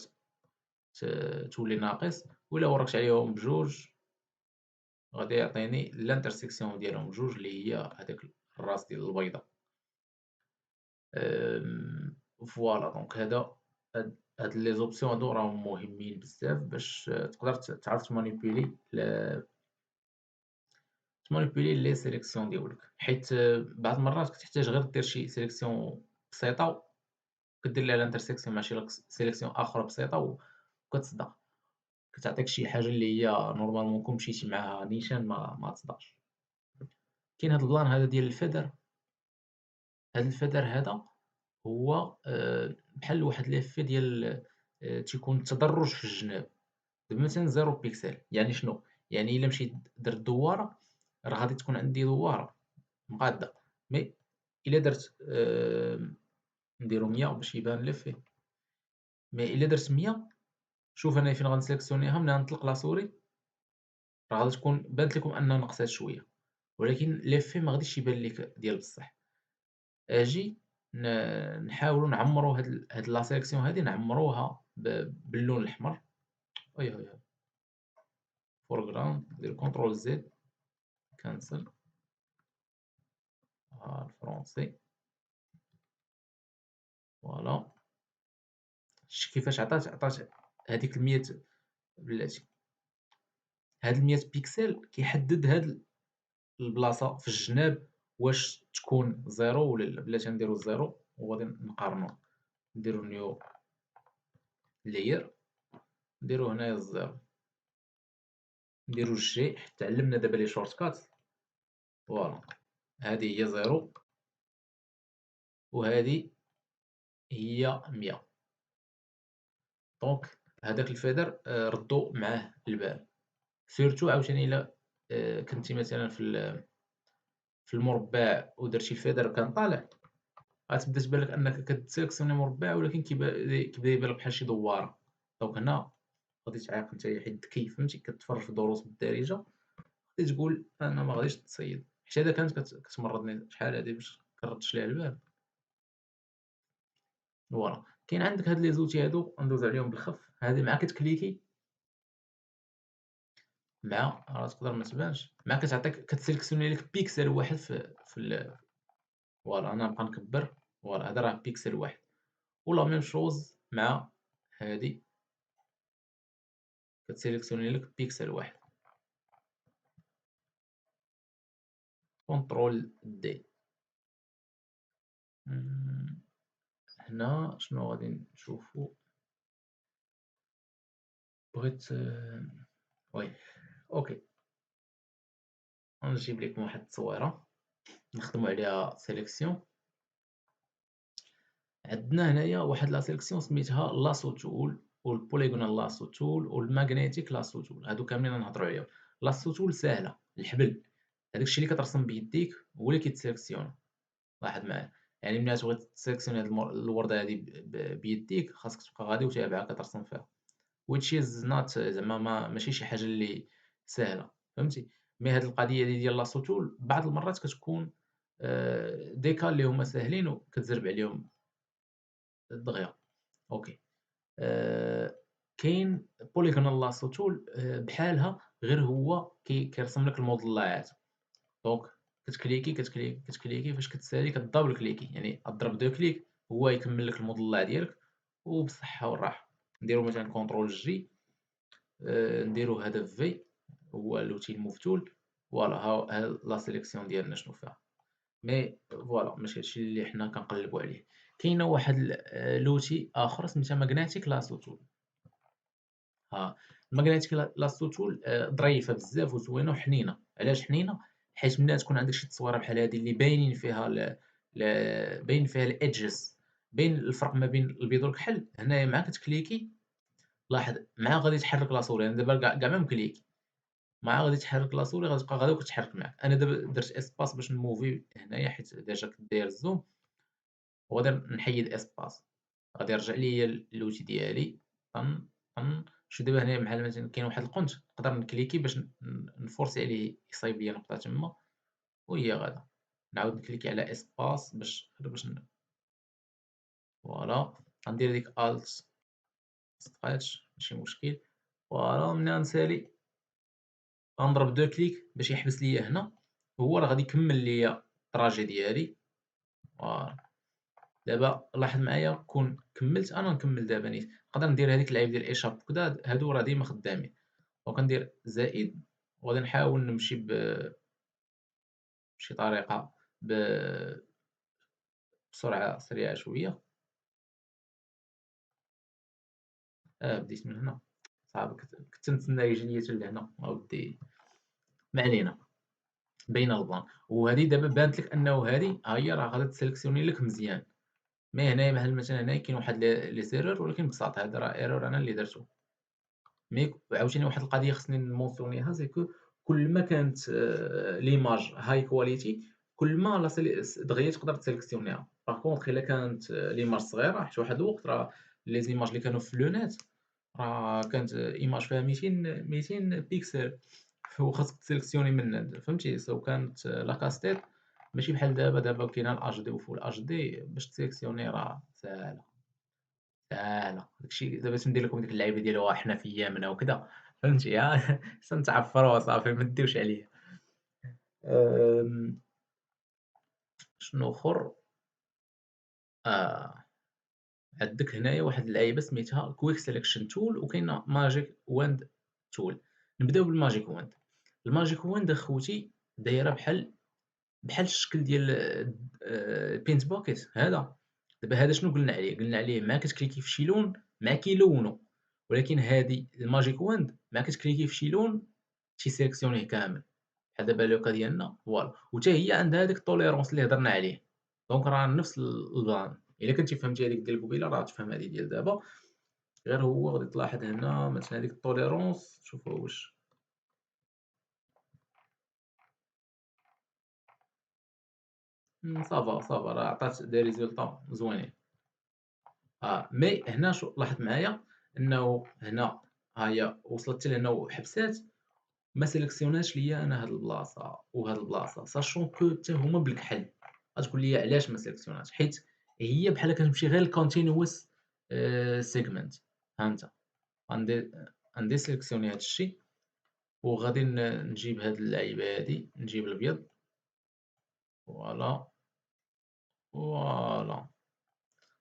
تولي ناقص. وإلا وركت عليهم بجوج غادي يعطيني لانترسيكسيون ديالهم بجوج اللي هي هذاك الراس ديال البيضة. فوالا دونك هاد لي زوبسيون هادو راهم مهمين بزاف باش تقدر تعرف تمانيبيلي لي سيليكسيون ديالك، حيت بعض المرات كتحتاج غير دير شي سيليكسيون بسيطة كدير ليها لانترسيكسيون مع شي سيليكسيون أخرى بسيطة وكتصدق، كتعطيك شي حاجة اللي هي نورمالمون كون مشيتي معاها نيشان ما تصدقش. كاين هاد البلان هذا ديال الفدر. هاد الفدر هذا هو بحال واحد ليفي ديال تيكون تدرج في الجناب. دابا مثلا 0 بيكسل يعني شنو؟ يعني الا مشيت درت دواره راه غادي تكون عندي دواره مقاده، مي الا درت نديرو 100 باش يبان ليفي. مي الا درت 100 شوف انا فين غنسيليكسيونيها ملي غنطلق لا سوري راه غادي تكون بانت لكم انها نقصات شويه، ولكن ليفي ما غاديش يبان لك ديال بصح. اجي نحاولوا نعمروا هاد لا سيليكسيون هادي نعمروها باللون الاحمر. اي اي فورغراوند دير كونترول زد كانسل الفرونسي. فوالا شتي كيفاش عطات هذيك 100 بلاتي. هاد 100 بيكسل كيحدد هاد البلاصه في الجناب واش تكون زيرو ولا لا. بلاتي نديرو زيرو وغادي نقارنو، نديرو نيو لاير، نديرو هنايا الزيرو، نديرو جي حيت تعلمنا دابا لي شورت كات. فوالا هادي هي زيرو وهادي هي 100. دونك هداك الفيدر ردو معاه البال، سيرتو عاوتاني الا كنتي مثلا في المربع ودرتي الفيدر كان طالع غتبدا تبان لك انك كتسيليكسيوني مربع ولكن كيبدا يبان لك بحال شي دواره. دونك هنا غادي تعيق نتايا حيت ذكي فهمتي كتفرج في دروس بالدارجه غادي تقول انا ما غاديش تصيد. حيت هذا كانت كتمرضني شحال هادي باش كنردش ليها البال. فوالا كاين عندك هاد لي زوتي هادو ندوز عليهم بالخف. هادي مع كتكليكي مع راه تقدر ما تبانش مع كتعطيك كتسيليكسيوني لك بيكسل واحد فوالا انا نبقى نكبر. فوالا هذا راه بيكسل واحد. ولا ميم شوز مع هادي كتسيليكسيوني لك بيكسل واحد. كونترول دي. هنا شنو غادي نشوفو؟ بغيت وي اوكي غنجيب لكم واحد التصويره نخدمو عليها سيليكسيون. عندنا هنايا واحد لا سيليكسيون سميتها لاسو تول والبوليغونال لاسو تول والماغنيتيك لاسو تول. هادو كاملين نهضروا عليهم. لاسو تول ساهله الحبل، هذاك الشيء اللي كترسم بيديك هو اللي كيتسيليكسيون. لاحظ معايا يعني ملي تبغي تسيليكسيوني هاد الورده هادي بيديك خاصك تبقى غادي وتابعها كترسم فيها which is not زعما ماشي شي حاجه اللي ساهله فهمتي. مي هاد القضيه ديال لاسو تول بعض المرات كتكون ديكا اللي هما ساهلين وكتزرب عليهم دغيا. اوكي كاين بوليغونال لاسو تول بحالها غير هو كيرسم لك الموديلات. دونك كتكليكي فاش كتسالي كدبل كليكي يعني تضرب دو كليك هو يكمل لك الموديل ديالك وبالصحه والراحه. نديرو مثلا كونترول جي نديرو هذا في هو لوتي المفتول. فوالا ها لا سيليكسيون ديالنا شنو فيها. مي فوالا ماشي هادشي اللي حنا كنقلبوا عليه. كاينه واحد لوتي اخر سميتها ماغنيتيك لاسو تول. الماغنيتيك لاسو تول ظريفه بزاف وزوينه وحنينه. علاش حنينه؟ حيت ملي تكون عندك شي تصويره بحال هذه اللي باين فيها الايدجز بين الفرق ما بين البيض والكحل هنايا مع كتكليكي. لاحظ مع غادي تحرك لاسوري، انا دابا كاع ما مكليك مع غادي تحرك لاسوري غتبقى غادا وكتحرك معاك. انا دابا درت اسباس باش نموفي هنايا حيت ديجا كنت داير الزوم، وغادي نحيد اسباس، غادي يرجع ليا اللوتي ديالي. طن طن. شوف دابا هنايا بحال مثلا كاين واحد القنت نقدر نكليكي باش نفورسي عليه يصايب ليا نقطة تما، وهي غادا نعاود نكليكي على اسباس باش غير باش فوالا. غندير ديك الت ستريتش ماشي مشكل. فوالا منين نسالي غنضرب دو كليك باش يحبس ليا هنا، وهو راه غادي يكمل ليا التراجي ديالي. فوالا دابا لاحظ معايا كون كملت انا نكمل دابا نيت نقدر ندير هذيك اللعيب ديال ايشاب وكذا، هادو راه ديما خدامين. وكندير زائد وغادي نحاول نمشي بشي طريقة بسرعة سريعة شوية. بديت من هنا صعب، كنت نتسنى يجي ليا حتى لهنا اودي. ما علينا، باينة البلان. وهذه دابا بانت لك انه هذه ها هي راه غادي تسيليكسيوني لك مزيان. مي هنايا بحال مثلا هنايا كاين واحد لي زيرور، ولكن ببساطة هذا راه ايرور انا اللي درتو. مي عاوتاني واحد القضية خصني نمونسيونيها، سي كو كل ما كانت ليماج هاي كواليتي كل ما دغيا تقدر تسيليكسيونيها. باغ كونطخ الا كانت ليماج صغيرة، حيت واحد الوقت راه لي زيماج اللي كانوا في لو نت راه كانت ايماج فيها 200 بيكسل، وخاصك تسيليكسيوني من فهمتي. سو كانت لا كاستيت ماشي بحال دابا كاينه الاتش دي وفول اتش دي باش تسيليكسيوني راه ساهله ساهله. داكشي دابا تندير لكم ديك اللعيبه ديال حنا في يامنا وكذا فهمتي ها تنتعفروا وصافي ما ديوش عليا. أم، شنو اخر؟ آه عندك هنايا واحد اللعيبه سميتها كويك سيليكشن تول، وكاينه ماجيك واند تول. نبداو بالماجيك واند. الماجيك واند اخوتي دايره بحال الشكل ديال بينت باكيت هذا. دابا هذا شنو قلنا عليه؟ قلنا عليه مع كتكليكي في شي لون مع كيلونو، ولكن هذه الماجيك واند مع كتكليكي في شي لون تيسيليكسيونيه كامل. بحال دابا لوكا ديالنا فوالا، وتا هي عندها هذاك التوليرونس اللي هضرنا عليه. دونك راه نفس البلان. الا كنتي فهمتي هذيك ديال قبيله راه تفهم هذه ديال دابا. غير هو غادي تلاحظ هنا مثلا هذيك التوليرونس، شوفوا واش صافا صافا راه عطات دي ريزولطا زوينين. مي هنا شو لاحظ معايا انه هنا ها هي وصلت حتى لهنا وحبسات، ما سيليكسيوناش ليا انا هاد البلاصه وهاد البلاصه، ساشون كو حتى هما بالكحل. غتقول لي علاش ما سيليكسيوناش؟ حيت هي بحال كتمشي غير الكونتينوس سيجمنت. ها انت غندي سيليكسيوني هاد الشيء، وغادي نجيب هاد اللعيبه هادي، نجيب الابيض. فوالا فوالا.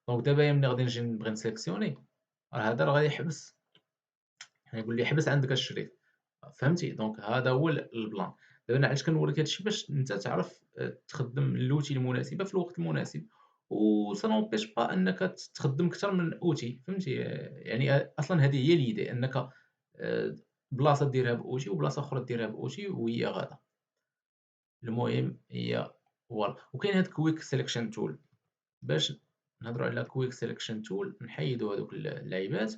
دونك دابا ملي غادي نجي نبغي نسيليكسيوني راه هذا راه غادي يحبس، يقول لي حبس عندك الشريط. فهمتي؟ دونك هذا هو البلان. دابا انا علاش كنوريك هذا الشيء باش انت تعرف تخدم اللوتي المناسبه في الوقت المناسب، و سا نونبيش با انك تخدم اكثر من اوتي. فهمتي؟ يعني اصلا هذه هي ليدي، انك بلاصه ديرها باوتي وبلاصه اخرى ديرها باوتي وهي غادا. المهم هي فوالا. وكاين هاد كويك سيليكشن تول. باش نهضروا على كويك سيليكشن تول نحيدوا هذوك اللعيبات.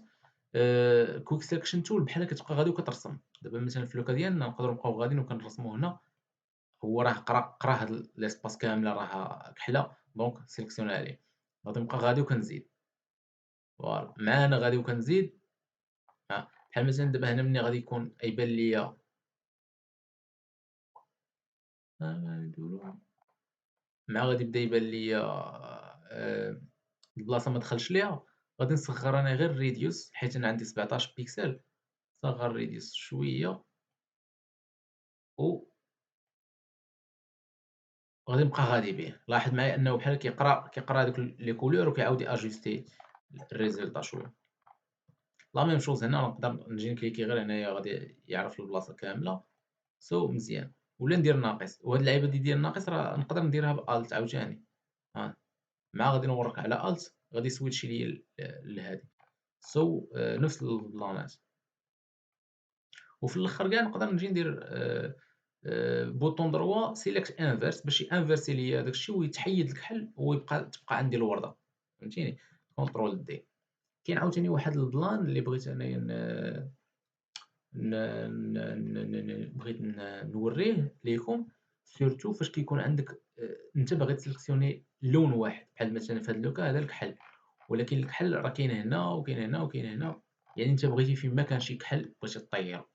كويك سيلكشن تول بحال كتبقى غادي وكترسم. دابا مثلا في اللوكا ديالنا نقدروا نبقاو غاديين وكنرسموا هنا، هو راه قرا هاد ليسباس كامله راه كحله، دونك سيليكسيونا عليه. غادي نبقى غادي وكنزيد فوالا معانا غادي وكنزيد. بحال مثلا دابا هنا ملي غادي يكون يبان ليا مع غادي يبدا يبان ليا البلاصه ما دخلش ليها، غادي نصغر انا غير ريديوس حيت انا عندي 17 بيكسل. صغر ريديوس شويه و غادي نبقى غادي به. لاحظ معايا انه بحال كيقرا هذوك لي كولور وكيعاود ياجوستي الريزلت شويه. لا ميم شوز هنا نقدر نجي نكليكي غير هنايا غادي يعرف البلاصه كامله. مزيان. ولا ندير ناقص، وهاد اللعيبه ديال الناقص راه نقدر نديرها بالت عاوتاني. ها مع غادي نورك على الت غادي سويتشي ليا لهادي. نفس البلانات. وفي الاخر كاع نقدر نجي ندير بوطون دروا سيليكت انفيرس باش يانفيرسي ليا داك الشيء ويتحيد الكحل ويبقى تبقى عندي الورده. فهمتيني. كونترول دي. كاين عاوتاني واحد البلان اللي بغيت انايا ن ن ن ن ن بغيت نوريه ليكم. سورتو فاش كيكون عندك أنت باغي تسيليكسيوني لون واحد، بحال مثلًا في هاد لوكا هذا الكحل، ولكن الكحل راه كاين هنا وكاين هنا وكاين هنا، يعني أنت بغيتي فين كان شي كحل بغيتي طيّرو،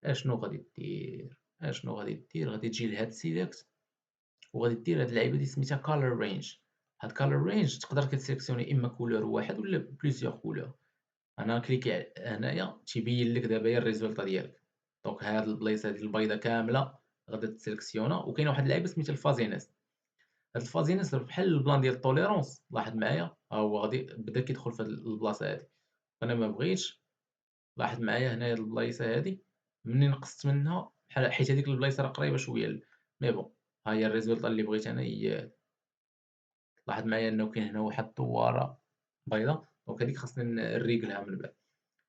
أشنو غادي دير، أشنو غادي دير، غادي تجي لهاد select وغادي دير هاد اللعيبة هادي سميتها color range. هاد color range تقدر كتسيليكسيوني إما couleur واحد ولا plusieurs couleurs. أنا كليكي هنايا تيبين لك دابا هي الريزولطا ديالك. دونك هاد البلايص هادي البيضا كاملة غادا تسيليكسيونا، وكاينة واحد اللعيبة سميتها الفازينيس. هاد الفازينيس راه بحال البلان ديال التوليرونس، لاحظ معايا ها هو غادي بدا كيدخل في هاد البلاصة هادي. أنا ما بغيتش، لاحظ معايا هنايا هاد البلايصة هادي منين نقصت منها بحال حيت هاديك البلايصة راه قريبة شوية مي بون ها هي الريزولطا اللي بغيت أنا هي هادي. لاحظ معايا أنه كاين هنا واحد الدوارة بيضا، دونك هاديك خاصني نريقلها من بعد.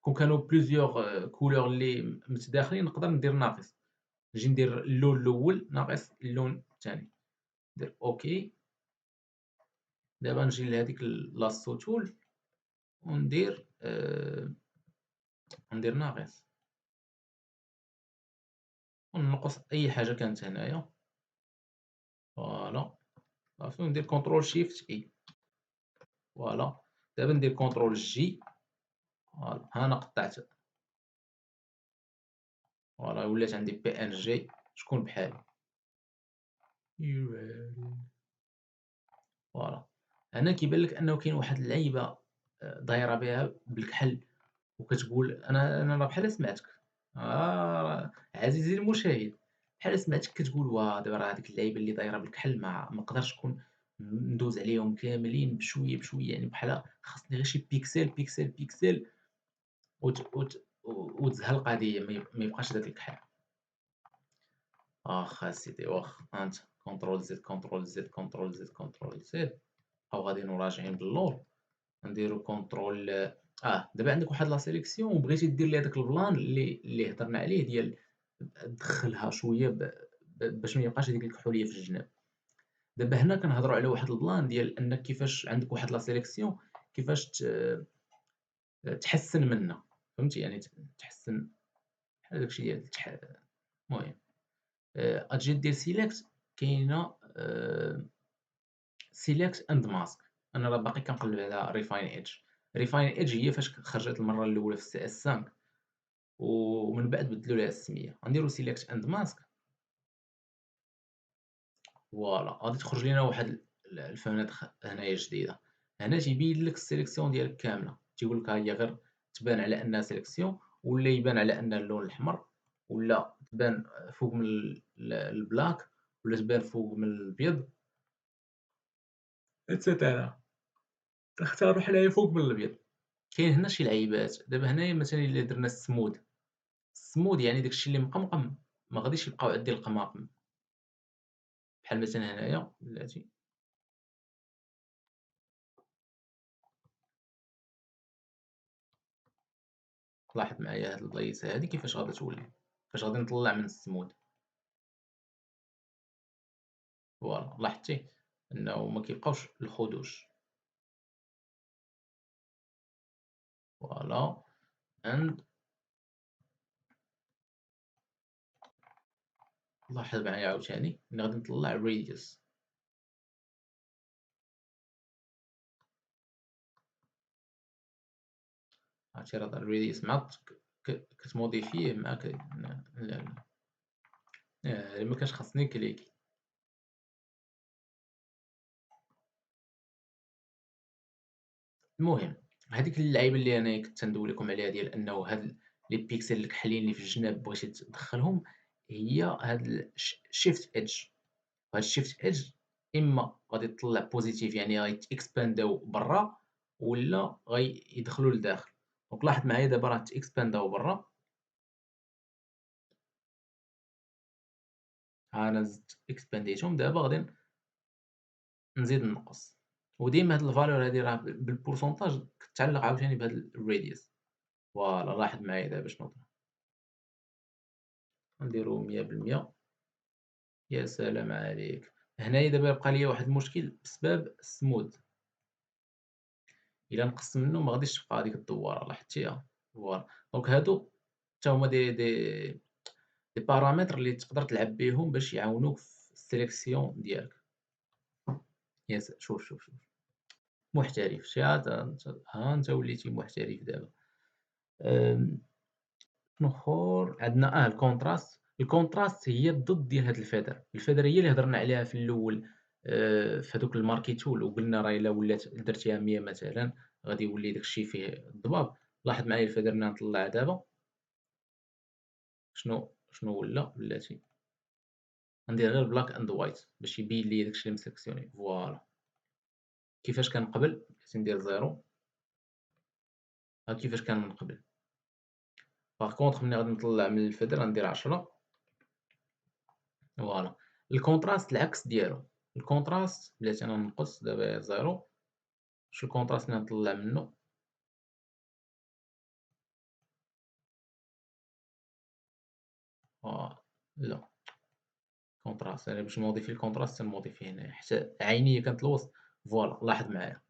كون كانوا بليزيوغ كولور اللي متداخلين نقدر ندير ناقص، نجي ندير اللون الأول ناقص اللون الثاني، ندير أوكي. دابا نجي لهاديك لاصو تول وندير ندير ناقص وننقص أي حاجة كانت هنايا، فوالا صافي، وندير كونترول شيفت إي، فوالا. دابا ندير كونترول جي، فوالا ها أنا قطعت، فوالا ولات عندي بي إن جي شكون بحالي. فوالا هنا كيبان لك أنه كاين واحد اللعيبة دايرة بها بالكحل، وكتقول أنا راه بحال سمعتك عزيزي المشاهد، بحال سمعتك كتقول واه دابا راه هاديك اللعيبة اللي دايرة بالكحل ما نقدرش نكون ندوز عليهم كاملين بشوية بشوية، يعني بحال خاصني غير شي بيكسيل بيكسيل بيكسيل وتزهى القضية ما يبقاش داك الكحل. واخا أسيدي واخا ها انت كونترول زد كونترول زد كونترول زد كونترول زد، بقاو غاديين وراجعين باللور. نديرو كونترول دابا عندك واحد لا سيليكسيون وبغيتي دير لي هذاك البلان اللي هضرنا عليه ديال دخلها شويه باش ما يبقاش هذيك الكحوليه في الجناب. دابا هنا كنهضروا على واحد البلان ديال انك كيفاش عندك واحد لا سيليكسيون كيفاش تحسن منها، فهمتي يعني تحسن بحال داكشي ديال المهم اجي دير سيليكت كاينه سيليكت اند ماسك. انا راه باقي كنقلب على ريفاين ايدج. ريفاين ايدج هي فاش خرجت المره الاولى في السي اس 5 ومن بعد بدلوا لها السميه. غنديروا سيليكت اند ماسك، فوالا غادي تخرج لنا واحد الفنادق هنايا جديده. هنا تيبين لك السيليكسيون ديالك كامله، تيقول لك ها هي غير تبان على انها سيليكسيون ولا يبان على ان اللون الاحمر، ولا تبان فوق من البلاك، ولا تبان فوق من الابيض، اتسيتيرا. تختاروا حنايا فوق من الابيض. كاين هنا شي لعيبات. دابا هنايا مثلا الا درنا السمود، السمود يعني داكشي اللي مقمقم ما غاديش يبقاو عندي القماقم، بحال مثلا هنايا بلاتي لاحظ معايا هاد البلايص هادي كيفاش غادا تولي فاش غادي نطلع من السمود. فوالا لاحظتي انه ما كيبقاوش الخدوش. فوالا عند لاحظ معايا عاوتاني ملي غادي نطلع الراديوس. عرفتي راه الراديوس مع كتموديفيه مع لا ما كانش خاصني كليكي. المهم هذيك اللعيبه اللي انا كنت ندوي لكم عليها ديال انه هاد لي بيكسل الكحلين اللي في الجناب بغيتي تدخلهم، هي هاد شيفت ايدج. هاد الشيفت ايدج اما غادي تطلع بوزيتيف يعني غيتاكسبانداو برا، ولا غيدخلوا لداخل. دونك لاحظ معايا دابا راه تاكسبانداو برا، ها انا زدت اكسبانديتهم. دابا غادي نزيد نقص، وديما هاد الفالور هادي راه بالبورسونتاج كتعلق عاوتاني بهاد الراديوس. فوالا لاحظ معايا دابا شنو طرا. نديرو 100%. يا سلام عليك. هنايا دابا بقى ليا واحد المشكل بسبب السمود. الا نقص منه ما غاديش تبقى هذيك الدواره، لاحظتيها؟ فوالا. دونك هادو حتى هما دي بارامتر اللي تقدر تلعب بيهم باش يعاونوك في السيليكسيون ديالك. شوف محترف، ها انت وليتي محترف دابا. شنو اخر عندنا؟ الكونتراست. الكونتراست هي الضد ديال هاد الفيدر. الفيدر هي اللي هضرنا عليها في الاول، في هذوك الماركي تول، وقلنا راه الا ولات درتيها 100 مثلا غادي يولي داكشي فيه الضباب. لاحظ معايا الفيدر ملي نطلع دابا شنو بلاتي. ندير غير بلاك اند وايت باش يبين لي داكشي اللي مسلكسيوني. فوالا. كيفاش كان قبل؟ بغيت ندير زيرو. ها كيفاش كان من قبل. باغ كونطخ ملي غادي نطلع من الفيدر غندير 10. فوالا. الكونتراست العكس ديالو. الكونتراست بلاتي انا نقص دابا زيرو. شو الكونتراست ملي نطلع منه؟ لا، كونتراست انا باش نموديفي الكونتراست تنموديفيه هنايا حتى عينيا كانت الوسط. فوالا لاحظ معايا.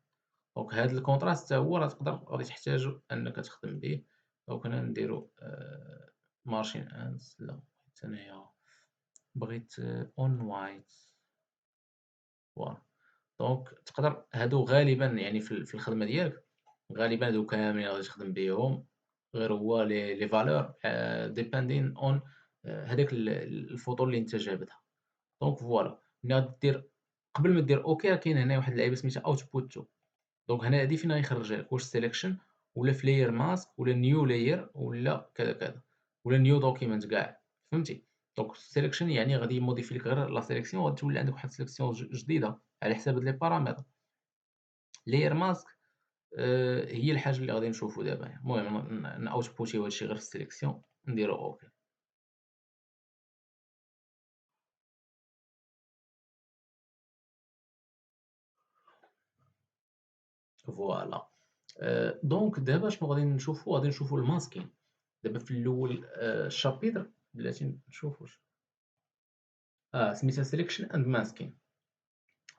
دونك هاد الكونتراست حتى هو راه غادي تحتاجو انك تخدم به. دونك هنا نديرو مارشين انس. لا، حتى انايا بغيت اون وايت. فوالا. دونك تقدر هادو غالبا يعني في الخدمه ديالك غالبا هادو كاملين غادي تخدم بهم، غير هو لي فالور ديباندين اون هاداك الفوطو اللي انت جابتها. دونك فوالا. ملي غادي دير قبل ما دير اوكي راه كاين هنا واحد اللعيبه سميتها اوتبوت تو. دونك هنا هادي فين غيخرجها لك؟ واش سيليكشن ولا في لاير ماسك ولا نيو لاير ولا كذا كذا ولا نيو دوكيمنت كاع، فهمتي؟ دونك السيليكشن يعني غادي يموديفي لك غير لا سيليكسيون، وغادي تولي عندك واحد السيليكسيون جديده على حساب هاد لي بارامتر. لاير ماسك هي الحاجه اللي غادي نشوفو دابا. المهم ناوتبوتيو هادشي غير في السيليكسيون نديرو اوكي. فوالا. دونك دابا شنو غادي نشوفو؟ غادي نشوفو الماسكين. دابا في الاول الشابيتر بلاتي نشوف واش سميتها سيليكشن اند ماسكين.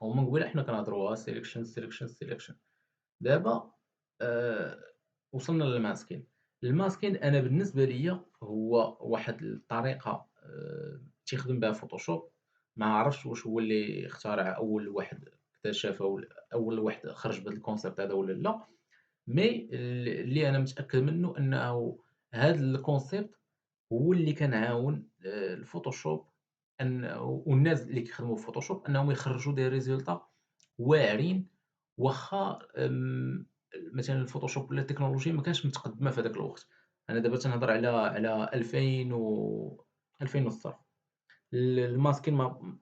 هما قبيله حنا كنهضروها سيليكشن. دابا آه وصلنا للماسكين. الماسكين انا بالنسبه ليا هو واحد الطريقه تيخدم بها فوتوشوب. ما عرفتش واش هو اللي اخترع اول واحد اكتشفه ولا اول واحد خرج بهذا الكونسيبت هذا ولا لا. مي اللي انا متاكد منه انه هذا الكونسيبت هو اللي كنعاون الفوتوشوب والناس اللي كيخدموا في فوتوشوب انهم يخرجوا دي ريزولطا واعرين. واخا مثلا الفوتوشوب ولا التكنولوجيا ما كانش متقدمه في هذاك الوقت. انا دابا تنهضر على 2000 2000 والصرف. الماسكين ما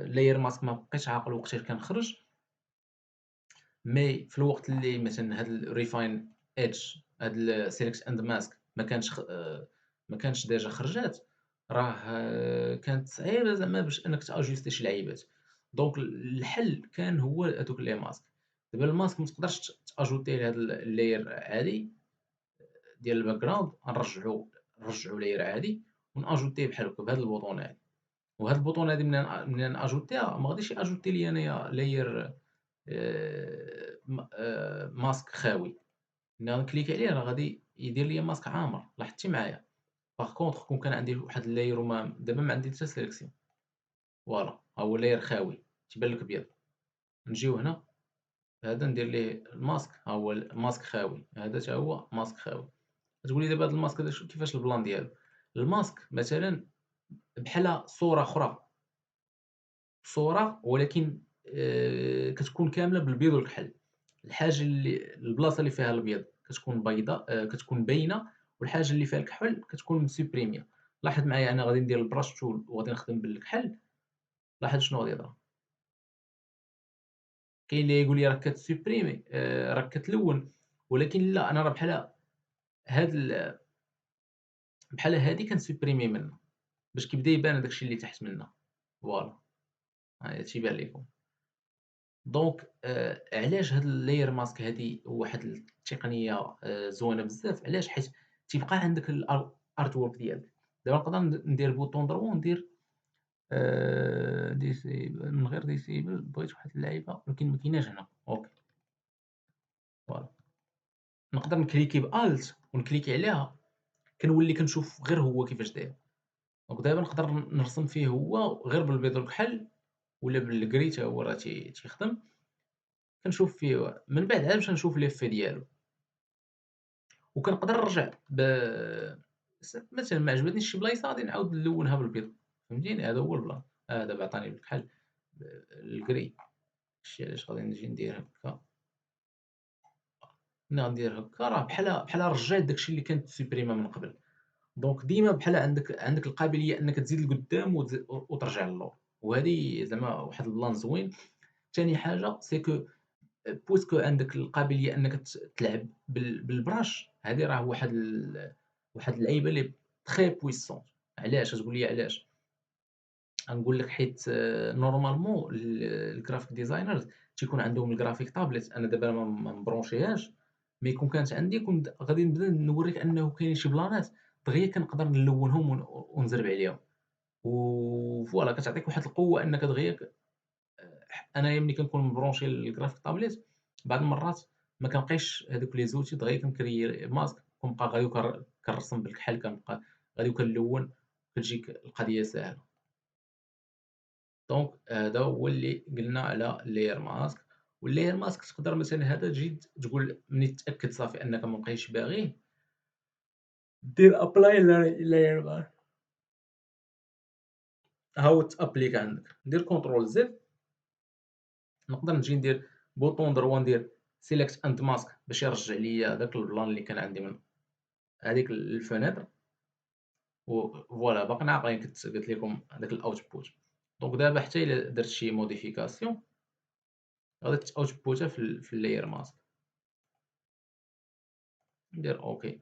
لاير ماسك ما بقيتش عاقل وقتاش كان خرج. مي في الوقت اللي مثلا هاد الريفاين ايدج هاد السيليكت اند ماسك ما كانش ديجا خرجات، راه كانت صعيبه زعما باش انك تاجيستي شي لعيبات. دونك الحل كان هو هادوك لي ماسك. دابا الماسك ما تقدرش تاجوتي لهاد اللاير عادي ديال الباك جراوند. نرجعو لاير عادي وناجوتيه بحال هكا بهاد البوطون هادي. وهاد البوطون هادي منين اجوتيها ما غاديش اجوتي لي انايا لاير ماسك خاوي. ملي غنكليكي عليه راه غادي يدير ليا ماسك عامر. لاحظتي معايا؟ باغ كونطخ كون كان عندي واحد اللاير وما دابا ما عندي حتى سيليكسيون. فوالا ها هو اللاير خاوي تيبان لك ابيض. نجيو هنا هذا ندير ليه الماسك. ها هو الماسك خاوي. هذا حتى هو ماسك خاوي. تقول لي دابا هذا الماسك هذا كيفاش البلان ديالو؟ الماسك مثلا بحال صورة أخرى، صورة ولكن كتكون كاملة بالبيض والكحل. الحاجة اللي البلاصة اللي فيها الأبيض كتكون بيضاء، كتكون باينة، والحاجة اللي فيها الكحل كتكون مسوبريميا. لاحظ معايا أنا غادي ندير البراش تول وغادي نخدم بالكحل. لاحظ شنو غادي يطرا. كاين اللي يقول لي راك كتسوبريمي، راك كتلون، ولكن لا، أنا راه هاد بحال هادي كنسوبريمي منها باش كيبدا يبان هداك الشيء اللي تحت منها. فوالا، ها تيبان ليكم. دونك علاش هاد اللاير ماسك هادي واحد التقنية زوينة بزاف؟ علاش؟ حيت تيبقى عندك الارت وورك ديالك. دابا نقدر ندير بوطون دروا وندير ديسيبل من غير ديسيبل. بغيت واحد اللعيبة ولكن ما كايناش هنا. اوكي. فوالا نقدر نكليكي بألت ونكليكي عليها كنولي كنشوف غير هو كيفاش داير. دونك دابا نقدر نرسم فيه هو غير بالبيض والكحل ولا بالكري حتى هو راه تيخدم، كنشوف فيه من بعد عاد باش نشوف ليفي ديالو، وكنقدر نرجع مثلًا ما عجبتنيش شي بلايصة غادي نعاود نلونها بالبيض، فهمتيني؟ هذا هو البلان. دابا عطاني بالكحل الكري، داكشي علاش غادي نجي ندير هكا، ملي غندير هكا راه بحال رجعت داكشي اللي كانت سوبريما من قبل. دونك ديما بحال عندك القابلية أنك تزيد لقدام وترجع للور، وهذه زعما واحد البلان زوين. تاني حاجة سي كو بويسكو عندك القابلية أنك تلعب بالبراش، هذه راه واحد اللعيبة اللي تري بويسون. علاش؟ غتقول لي علاش؟ غنقول لك حيت نورمالمون الجرافيك ديزاينرز تيكون عندهم الجرافيك تابلت. أنا دابا ما مبرونشيهاش، مي كون كانت عندي كنت غادي نبدا نوريك أنه كاينين شي بلانات دغيا كنقدر نلونهم ونزرب عليهم، وفوالا كتعطيك واحد القوة أنك دغيا أنايا ملي كنكون مبرونشي الجرافيك تابلت بعض المرات ما كنلقايش هادوك لي زوتي دغيا كنكريي ماسك كنبقى غادي كنرسم بالكحل، كنبقى غادي وكنلون، كتجيك القضية ساهلة. دونك هذا هو اللي قلنا على اللاير ماسك. واللاير ماسك تقدر مثلًا هذا تجي تقول ملي تأكد صافي أنك ما بقيتش باغيه دير apply layer mask. ها هو تأبليك عندك، ندير كونترول زد، نقدر نجي ندير بوطون دروا ندير select and mask باش يرجع ليا داك البلان اللي كان عندي من هذيك الفناتر، فوالا باقيين عاقلين قلت لكم هذاك الاوتبوت. دونك دابا حتى الا درت شي موديفيكاسيون غادي تاوتبوتها في اللاير ماسك، ندير اوكي.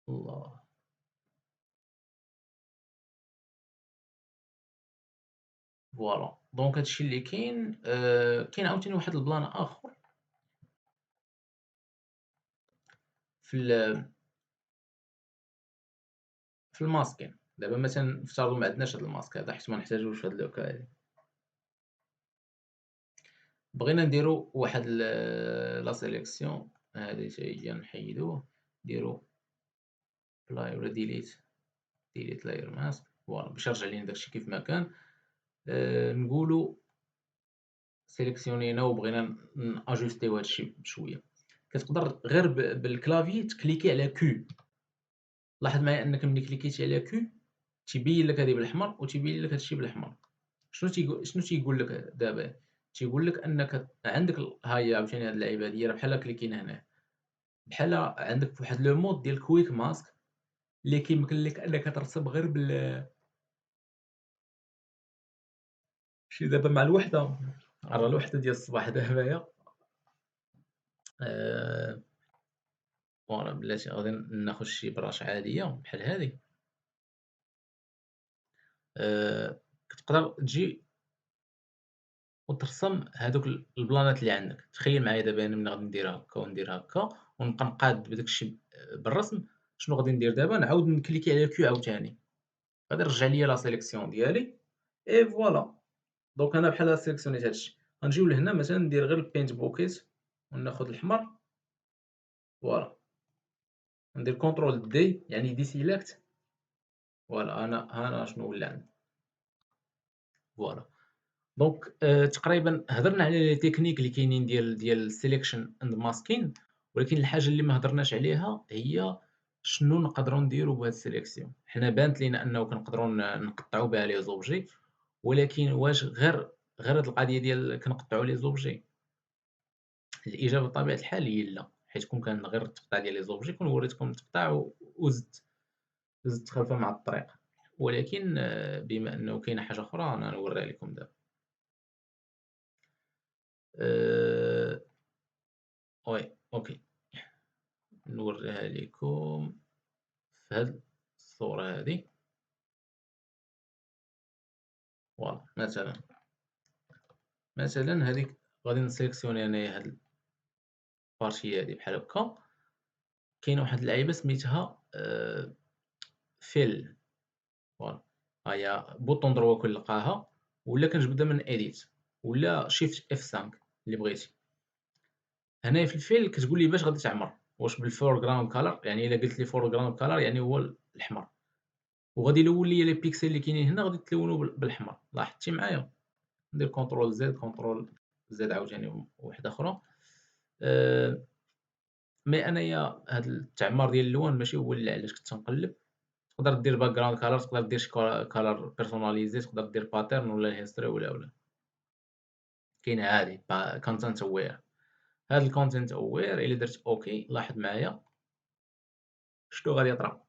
الله، فوالا دونك هادشي اللي كاين. كاين عاوتاني واحد البلان اخر في في الماسكين. دابا مثلا نفترضوا ما عندناش هاد الماسك هذا حيت ما نحتاجوش في هاد لوكا هادي، بغينا نديرو واحد لا سيليكسيون هادي حتى هي نحيدوه، نديرو apply ولا delete layer mask فوالا باش يرجع لينا داكشي كيف ما كان. نقولوا سيليكسيونينا وبغينا ناجوستيو هادشي بشويه، كتقدر غير بالكلافي تكليكي على كيو. لاحظ معايا انك ملي كليكيتي على كيو تيبين لك هذه بالاحمر وتيبين لك هادشي بالاحمر. شنو تيقول لك دابا؟ تيقول لك انك عندك ها هي عاوتاني هاد اللعيبه هادي راه بحال كليكينا هنا، بحال عندك واحد لو مود ديال كويك ماسك اللي كيمكن لك انك ترسم غير شي دابا مع الوحده، راه الوحده ديال الصباح دابايا. آآ فوالا بلاتي غادي ناخذ شي براش عادية بحال هادي. كتقدر تجي وترسم هادوك البلانات اللي عندك. تخيل معايا دابا أنا ملي غادي ندير هكا وندير هكا ونبقى نقاد بداك الشي بالرسم، شنو غادي ندير دابا؟ نعاود نكليكي على Q عاوتاني، غادي يرجع ليا لا سيليكسيون ديالي et voilà. دونك أنا بحال سيليكسيونيت هادشي، غنجيو لهنا مثلًا ندير غير الpaint bucket وناخذ الأحمر فوالا، ندير كونترول D يعني deselect فوالا. ها أنا شنو ولا عندي فوالا. دونك تقريبا هضرنا على لي تكنيك اللي كاينين ديال selection and masking، ولكن الحاجة اللي ما هضرناش عليها هي شنو نقدروا نديروا بهاد السيليكسيون. حنا بانت لينا أنه كنقدروا نقطعوا بها لي زوبجي، ولكن واش غير هاد القضية ديال كنقطعوا لي زوبجي؟ الإجابة بطبيعة الحال هي لا، حيت كون كان غير التقطيع ديال لي زوبجي كون وريتكم التقطاع وزدت خلفه مع الطريق، ولكن بما أنه كاينة حاجة أخرى أنا نوريها لكم دابا. آآ وي أوكي، نوريها لكم في هاد الصورة هادي. فوالا مثلًا هاديك غادي نسيليكسيوني أنايا هاد البارتي هادي بحال هكا. كاينة واحد اللعيبة سميتها fill فوالا، ها هي بوطون دروا كنلقاها، ولا كنجبدها من edit ولا شيفت F5 اللي بغيتي. هنايا في الفيل كتقول لي باش غادي تعمر، واش بالforeground color يعني إلا قلت لي foreground color يعني هو الأحمر، وغادي يلون ليا لي بيكسل اللي كاينين هنا غادي تلونوا بالأحمر. لاحظتي معايا؟ ندير كونترول زد، كونترول زد عاوتاني وحدة أخرى. مي أنايا هاد التعمار ديال الألوان ماشي هو اللي علاش كنت تنقلب. تقدر دير background color، تقدر دير شي color personalisé، تقدر دير pattern ولا history ولا كاين عادي content aware. هاد الcontent aware إلا درت OK لاحظ معايا شنو غادي يطرا.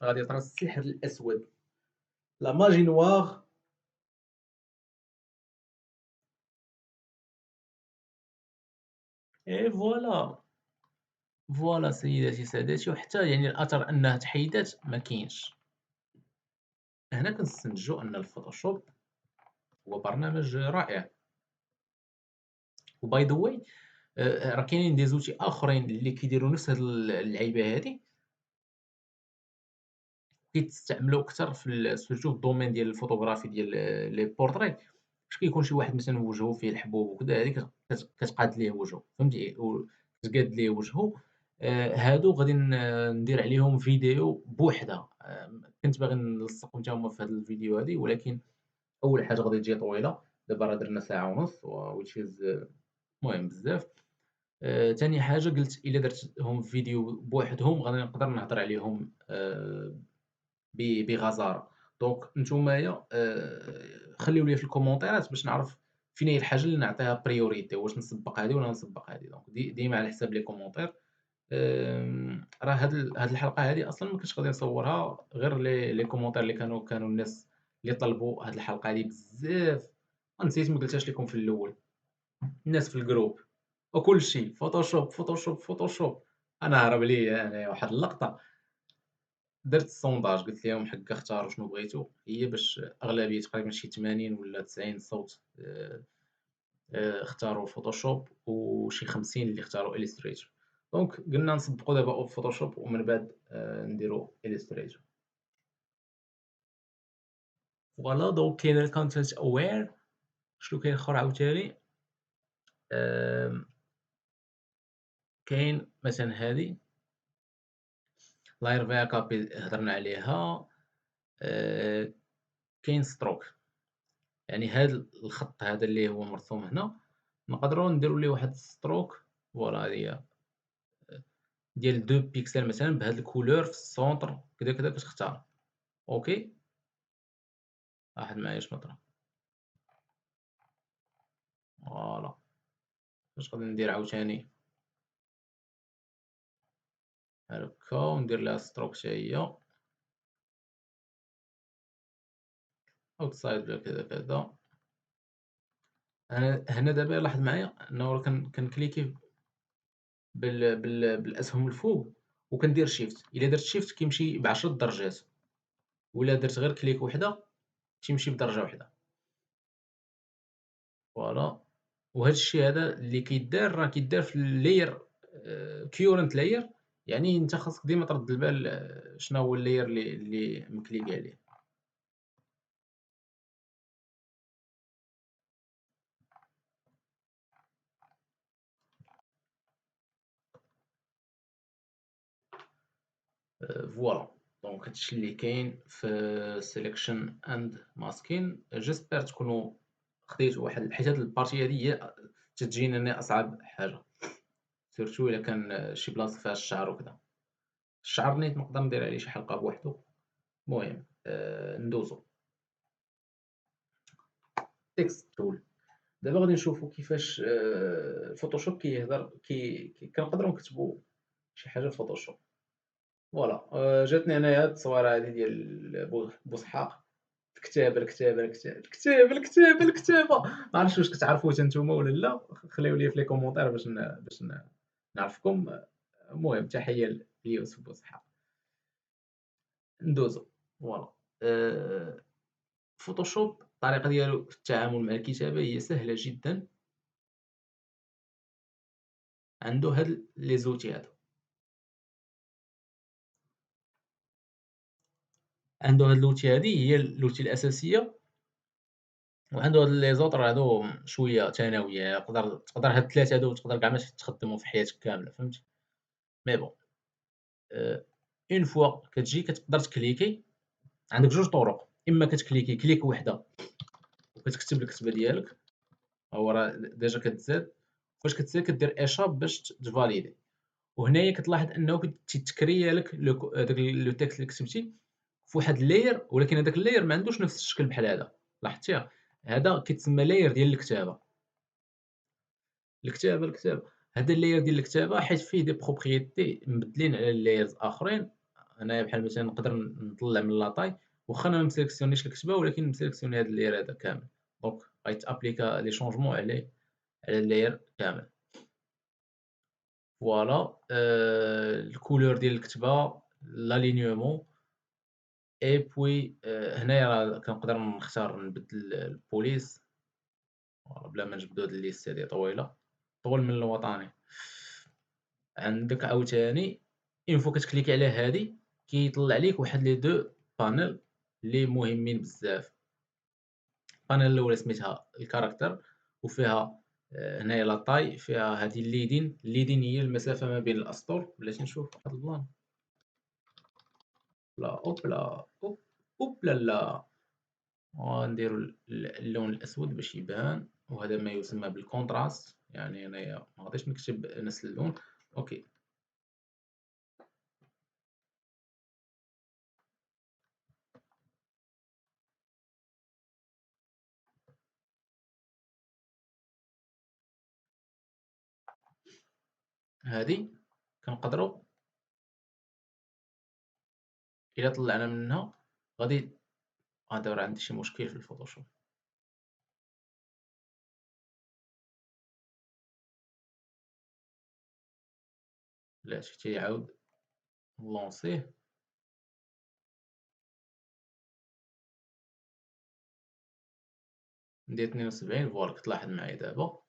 غادي يطرا السحر الأسود، la magie noire. et voilà. فوالا سيداتي سادتي، وحتى يعني الأثر أنها تحيدات ما كاينش. هنا كنستنتجو أن الفوتوشوب هو برنامج رائع. وباي ذا واي راه كاينين دي زوتي آخرين اللي كيديروا نفس هاد اللعيبة هادي، كيتستعملوا أكثر سيرتو في الدومين ديال الفوتوغرافي ديال لي بورتري. فاش كيكون شي واحد مثلًا وجهه فيه الحبوب وكذا، هذيك كتقاد ليه وجهه، فهمتي، وكتقاد ليه وجهه. هادو غادي ندير عليهم فيديو بوحدها. كنت باغي نلصقهم حتى هما في هاد الفيديو هادي، ولكن أول حاجة غادي تجي طويلة. دابا راه درنا ساعة ونص which is مهم بزاف. تاني حاجة قلت إلا درتهم فيديو بوحدهم غادي نقدر نهضر عليهم بغزارة. دونك نتومايا خليو لي في الكومونتيرات باش نعرف فين هي الحاجة اللي نعطيها بريوريتي، واش نسبق هادي ولا نسبق هادي. دونك ديما على حساب لي كومونتير. راه هاد الحلقة هادي أصلًا ما كنتش غادي نصورها غير لي كومونتير اللي كانوا الناس اللي طلبوا هاد الحلقة هادي بزاف. نسيت ما قلتهاش لكم في الأول. الناس في الجروب وكلشي فوتوشوب، فوتوشوب، فوتوشوب. أنا هرب ليا أنايا واحد اللقطة. درت السونداج قلت ليهم حكا اختاروا شنو بغيتو، هي باش أغلبية تقريبا شي 80 ولا 90 صوت اختاروا فوتوشوب، وشي 50 اللي اختاروا إليستريتور. دونك قلنا نسبقوا دابا فوتوشوب ومن بعد نديرو إليستريتور. فوالا دونك كاين الكونتنت اوير. شنو كاين اخر عاوتاني؟ آم، كاين مثلا هادي لاير فيها كابي هضرنا عليها. آه، كاين ستروك، يعني هاد الخط هذا اللي هو مرسوم هنا نقدروا نديروا ليه واحد ستروك. فوالا هي ديال 2 بيكسل مثلا بهاد الكولور في السونتر كذا كذا كتختار. اوكي لاحظ معايا شنو طرا. فوالا واش غادي ندير عاوتاني هكا وندير لها ستروك حتى هي اوتسايد ولا كذا كذا. أنا هنا دابا لاحظ معايا أنه راه كنكليكي بالأسهم الفوق وكندير شيفت. إلا درت شيفت كيمشي ب10 درجات، وإلا درت غير كليك وحدة تيمشي بدرجة وحدة. فوالا وهاد الشي هذا اللي كيدار راه كيدار في اللاير current layer. يعني أنت خاصك ديما ترد البال شنو هو اللاير اللي مكليكي عليه. فوالا دونك هادشي اللي كاين في selection and masking. جيسبر تكونوا خديتوا واحد، حيت هاد البارتي هادي هي تتجينا أنا أصعب حاجة، سيرتو إلا كان شي بلاصة فيها الشعر وكذا. الشعر نيت نقدر ندير عليه شي حلقة بوحدو. المهم ندوزو text tool. دابا غادي نشوفوا كيفاش الفوتوشوب كيهضر كنقدروا نكتبوا شي حاجة في فوتوشوب. فوالا جاتني هنايا هاد التصويره هادي ديال بوسحاق. الكتابة. ما عرفتش واش كتعرفوه حتى نتوما ولا لا. خليو لي في لي كومونتير باش نعرفكم. المهم تحية ليوسف بوسحاق. ندوزو. فوالا فوتوشوب الطريقة ديالو في التعامل مع الكتابة هي سهلة جدًا. عنده هاد لي زوتي هادو، عنده هاد لوتي هادي هي لوتي الأساسية وعنده هاد لي زوطر هادو شوية ثانوية، تقدر هاد ال3 هادو تقدر كاع ما تخدمهم في حياتك كاملة، فهمتي؟ مي بون اون فوا كتجي كتقدر تكليكي. عندك جوج طرق، إما كتكليكي كليك وحدة وكتكتب الكتبة ديالك، ها هو راه ديجا كتزاد. فاش كتزاد كدير إيشاب باش تفاليدي، وهنايا كتلاحظ أنه تيتكريا لك داك لو تيكست اللي كتبتي فواحد اللاير، ولكن هذاك اللاير ما عندوش نفس الشكل بحال هذا. لاحظتيها؟ هذا كيتسمى لاير ديال الكتابة. الكتابة هذا اللاير ديال الكتابة حيت فيه دي بروبريتي مبدلين على اللايرز آخرين. أنايا بحال مثلا نقدر نطلع من لاطاي واخا أنا مسيليكسيونيش الكتبة، ولكن مسيليكسيوني هذا اللاير هذا كامل. دونك غيتابليكا لي شونجمون على اللاير كامل. فوالا الكولور ديال الكتبة، لالينيومون، اي بوي هنايا راه كنقدر نختار نبدل البوليس بلا ما نجبدو هاد الليست هادي طويلة، طول من الوطني. عندك عاوتاني اون فوا كتكليكي على هادي كيطلع ليك واحد لي دو بانيل لي مهمين بزاف. البانيل الأولى سميتها الكاركتر، وفيها هنايا لا طاي، فيها هادي الليدين هي المسافة ما بين الأسطر. بلاتي نشوف واحد البلان، لا أوبلا أوب لالا. ونديرو اللون الأسود باش يبان، وهذا ما يسمى بالكونتراست، يعني أنايا ما غاديش نكتب نفس اللون. أوكي، هادي كنقدروا إلا طلعنا منها غادي دابا راه عندي شي مشكل في الفوتوشوب. بلاتي تيعاود نلونسيه. ندير 72 فوالا كتلاحظ معايا دابا.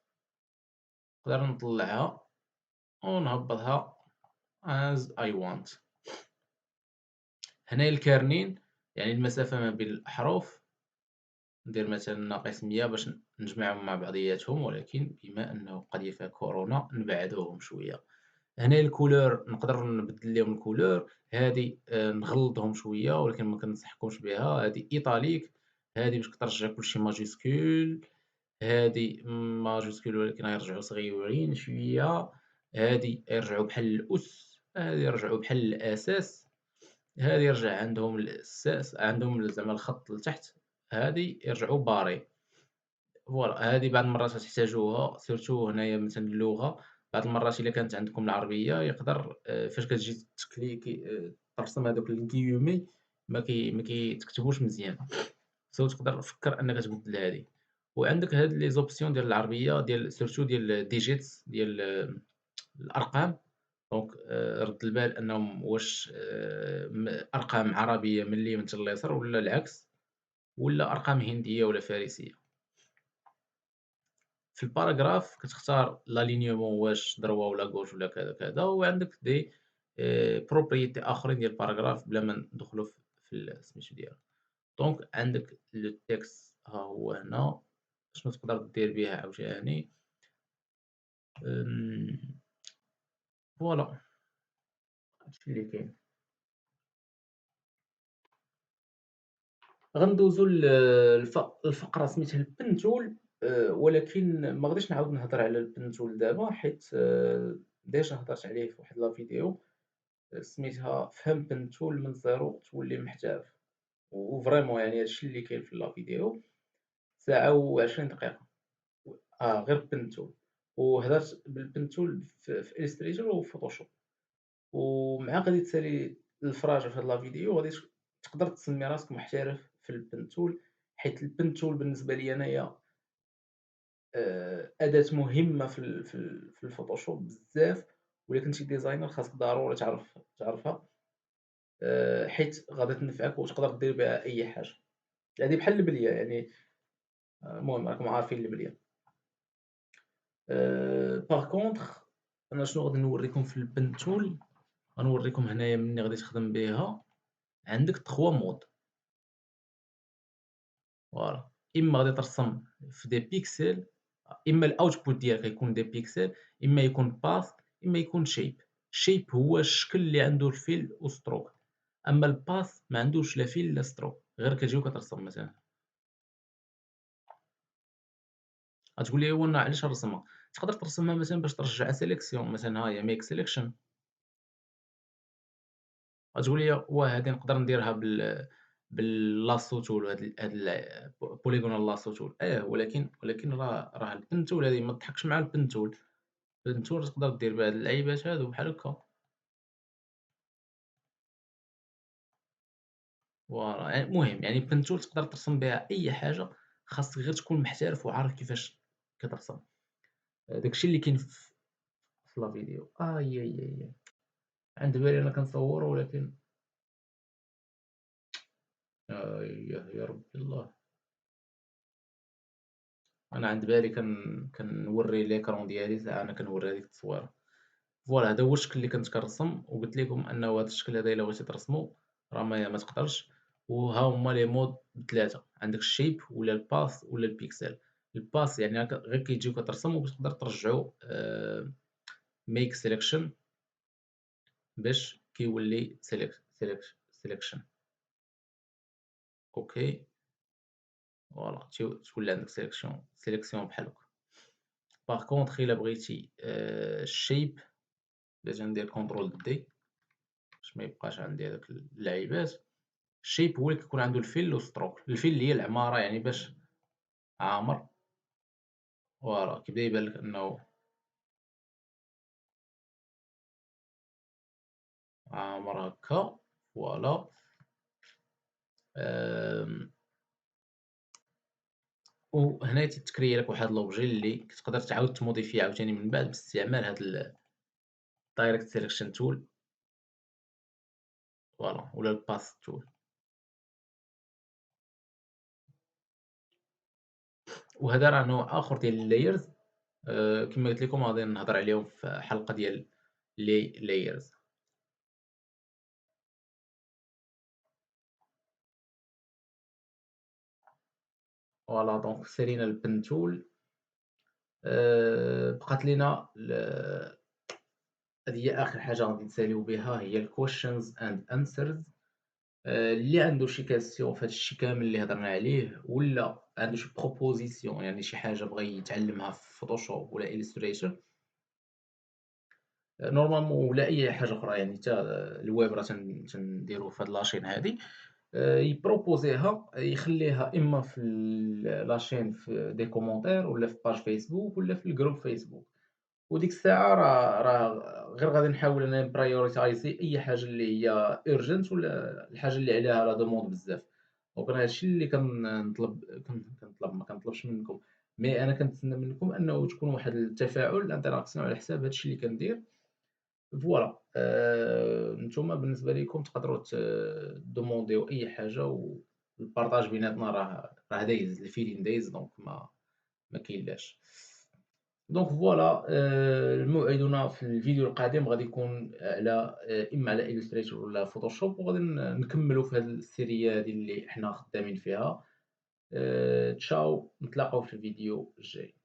نقدر نطلعها ونهبطها as I want. هنايا الكارنين يعني المسافة ما بين الأحرف، ندير مثلا ناقص 100 باش نجمعهم مع بعضياتهم، ولكن بما أنه قضية فيها كورونا نبعدوهم شوية. هنايا الكولور نقدر نبدل ليهم الكولور، هادي نغلظهم شوية ولكن ما كنصحكمش بها. هادي إيطاليك، هادي باش كترجع كلشي ماجيسكول، هادي ماجيسكول ولكن غيرجعو صغيورين شوية، هادي يرجعو بحال الأس، هادي يرجعو بحال الأساس، هادي يرجع عندهم الساس عندهم زعما الخط لتحت، هادي يرجعوا باري. فوالا هادي بعض المرات غتحتاجوها سيرتو هنايا مثلا اللغة. بعض المرات إلا كانت عندكم العربية يقدر فاش كتجي تكليكي ترسم هادوك الكيومي ما كيتكتبوش مزيان، تقدر فكر أنك تبدل هادي. وعندك هاد لي زوبسيون ديال العربية ديال سيرتو ديال digits ديال الأرقام. دونك رد البال أنهم واش أرقام عربية من اليمين حتى لليسار ولا العكس، ولا أرقام هندية ولا فارسية. في الباراغراف كتختار l'alignment واش droit ولا gauche ولا كذا كذا، وعندك دي propriété آخرين ديال الباراغراف بلا ما ندخلو في سميتو ديالها. دونك عندك le texte ها هو هنا. شنو تقدر دير به عاوتاني؟ فوالا هادشي اللي كاين. غندوزو الفقرة سميتها الpen tool. ولكن ما غاديش نعاود نهضر على الpen tool دابا حيت ديجا هضرت عليه في واحد لا فيديو سميتها فهم pen tool من الزيرو تولي محترف. وفريمون يعني هادشي اللي كاين في لا فيديو ساعة و20 دقيقة. غير pen tool، وهدرت بالpen tool في illustrator وفي فوتوشوب. ومع غادي تسالي الفراجة في هاد لا فيديو غادي تقدر تسمي راسك محترف في البنتول، حيت البنتول بالنسبة لي أنايا أداة مهمة في الفوتوشوب بزاف. وإلا كنتي ديزاينر خاصك ضروري تعرفها، حيت غادي تنفعك وتقدر دير بها أي حاجة. يعني بحال البلية يعني. المهم راكم عارفين البلية. باغ كونطخ أنا شنو غادي نوريكم في البنتول، غنوريكم هنايا مني غادي تخدم بها. عندك 3 مود. فوالا إما غادي ترسم في دي بيكسل، إما الoutput ديالك غيكون دي بيكسل، إما يكون path، إما يكون shape. shape هو الشكل اللي عنده الفيل وstroke، أما الpath ما عندوش لا فيل لا stroke، غير كتجي وكترسم مثلًا. غتقول لي هو أنا علاش نرسمها؟ تقدر ترسمها مثلًا باش ترجع selection مثلًا، ها هي make selection. غتقول لي واه هادي نقدر نديرها بالlasso tool، هاد polygonal lasso tool. ولكن راه الpen tool هادي ما تضحكش مع الpen tool. الpen tool تقدر دير بها هاد اللعيبات هادو بحال هكا. فوالا، المهم يعني الpen tool تقدر ترسم بها أي حاجة، خاصك غير تكون محترف وعارف كيفاش كترسم. داك الشي اللي كاين في لا فيديو. أي عند بالي أنا كنصور، ولكن يا ربي الله. أنا عند بالي كنوري ليكرون ديالي، ساعة أنا كنوري هاديك التصويرة. فوالا، هذا هو الشكل اللي كنت كنرسم، وقلت لكم أنه هذا الشكل هذا إلا بغيتي ترسمو راه ما تقدرش. وها هما لي مود ب3: عندك الشيب ولا الباث ولا البيكسل. الباث يعني غير كتجي وكترسم، وتقدر ترجعو make selection باش كيولي selection. أوكي، فوالا تولي عندك selection بحال هكا. باغ كونطخ إلا بغيتي الشيب، لازم ندير كونترول دي باش ما يبقاش عندي هادوك اللعيبات. الشيب هو اللي كيكون عنده الفيل والستروك. الفيل اللي هي العمارة، يعني باش عامر. فوالا، كيبدا يبان لك أنه عامر هكا. فوالا. آمم، وهنا تتكريا لك واحد لوبجي اللي كتقدر تعاود تموديفيه عاوتاني من بعد باستعمال هاد الdirect selection tool. فوالا، ولا الpath tool. وهذا راه نوع آخر ديال الlayers. كما قلت لكم غادي نهضر عليهم في حلقة ديال layers. فوالا، دونك سالينا الpen tool. بقات لينا هذه هي آخر حاجة غادي نساليو بها، هي الquestions and answers. اللي عنده شي question في هاد الشي كامل اللي هضرنا عليه، ولا عنده شي proposition يعني شي حاجة بغا يتعلمها في فوتوشوب ولا illustrator نورمالمون، ولا أي حاجة أخرى، يعني حتى الويب راه تنديروه في هاد لاشين هادي. يبروبوزيها، يخليها إما في لاشين في دي كومونتير، ولا في باج فيسبوك، ولا في الجروب فيسبوك. وديك الساعة راه غير غادي نحاول أنا نبرايوريتايزي أي حاجة اللي هي urgent، ولا الحاجة اللي عليها لا دوموند بزاف. دونك أنا هادشي اللي كنطلب، ما كنطلبش منكم، مي أنا كنتسنى منكم أنه تكون واحد التفاعل interaction على حساب هادشي اللي كندير. فوالا، نتوما بالنسبة ليكم تقدروا دومونديو أي حاجة، والبارطاج بيناتنا راه دايز الفيلين دايز، دونك ما كاينلاش. دونك فوالا، موعدنا في الفيديو القادم غادي يكون على إما على illustrator ولا فوتوشوب، وغادي نكملوا في هاد السيرية هادي اللي حنا خدامين فيها. تشاو، نتلاقاو في الفيديو الجاي.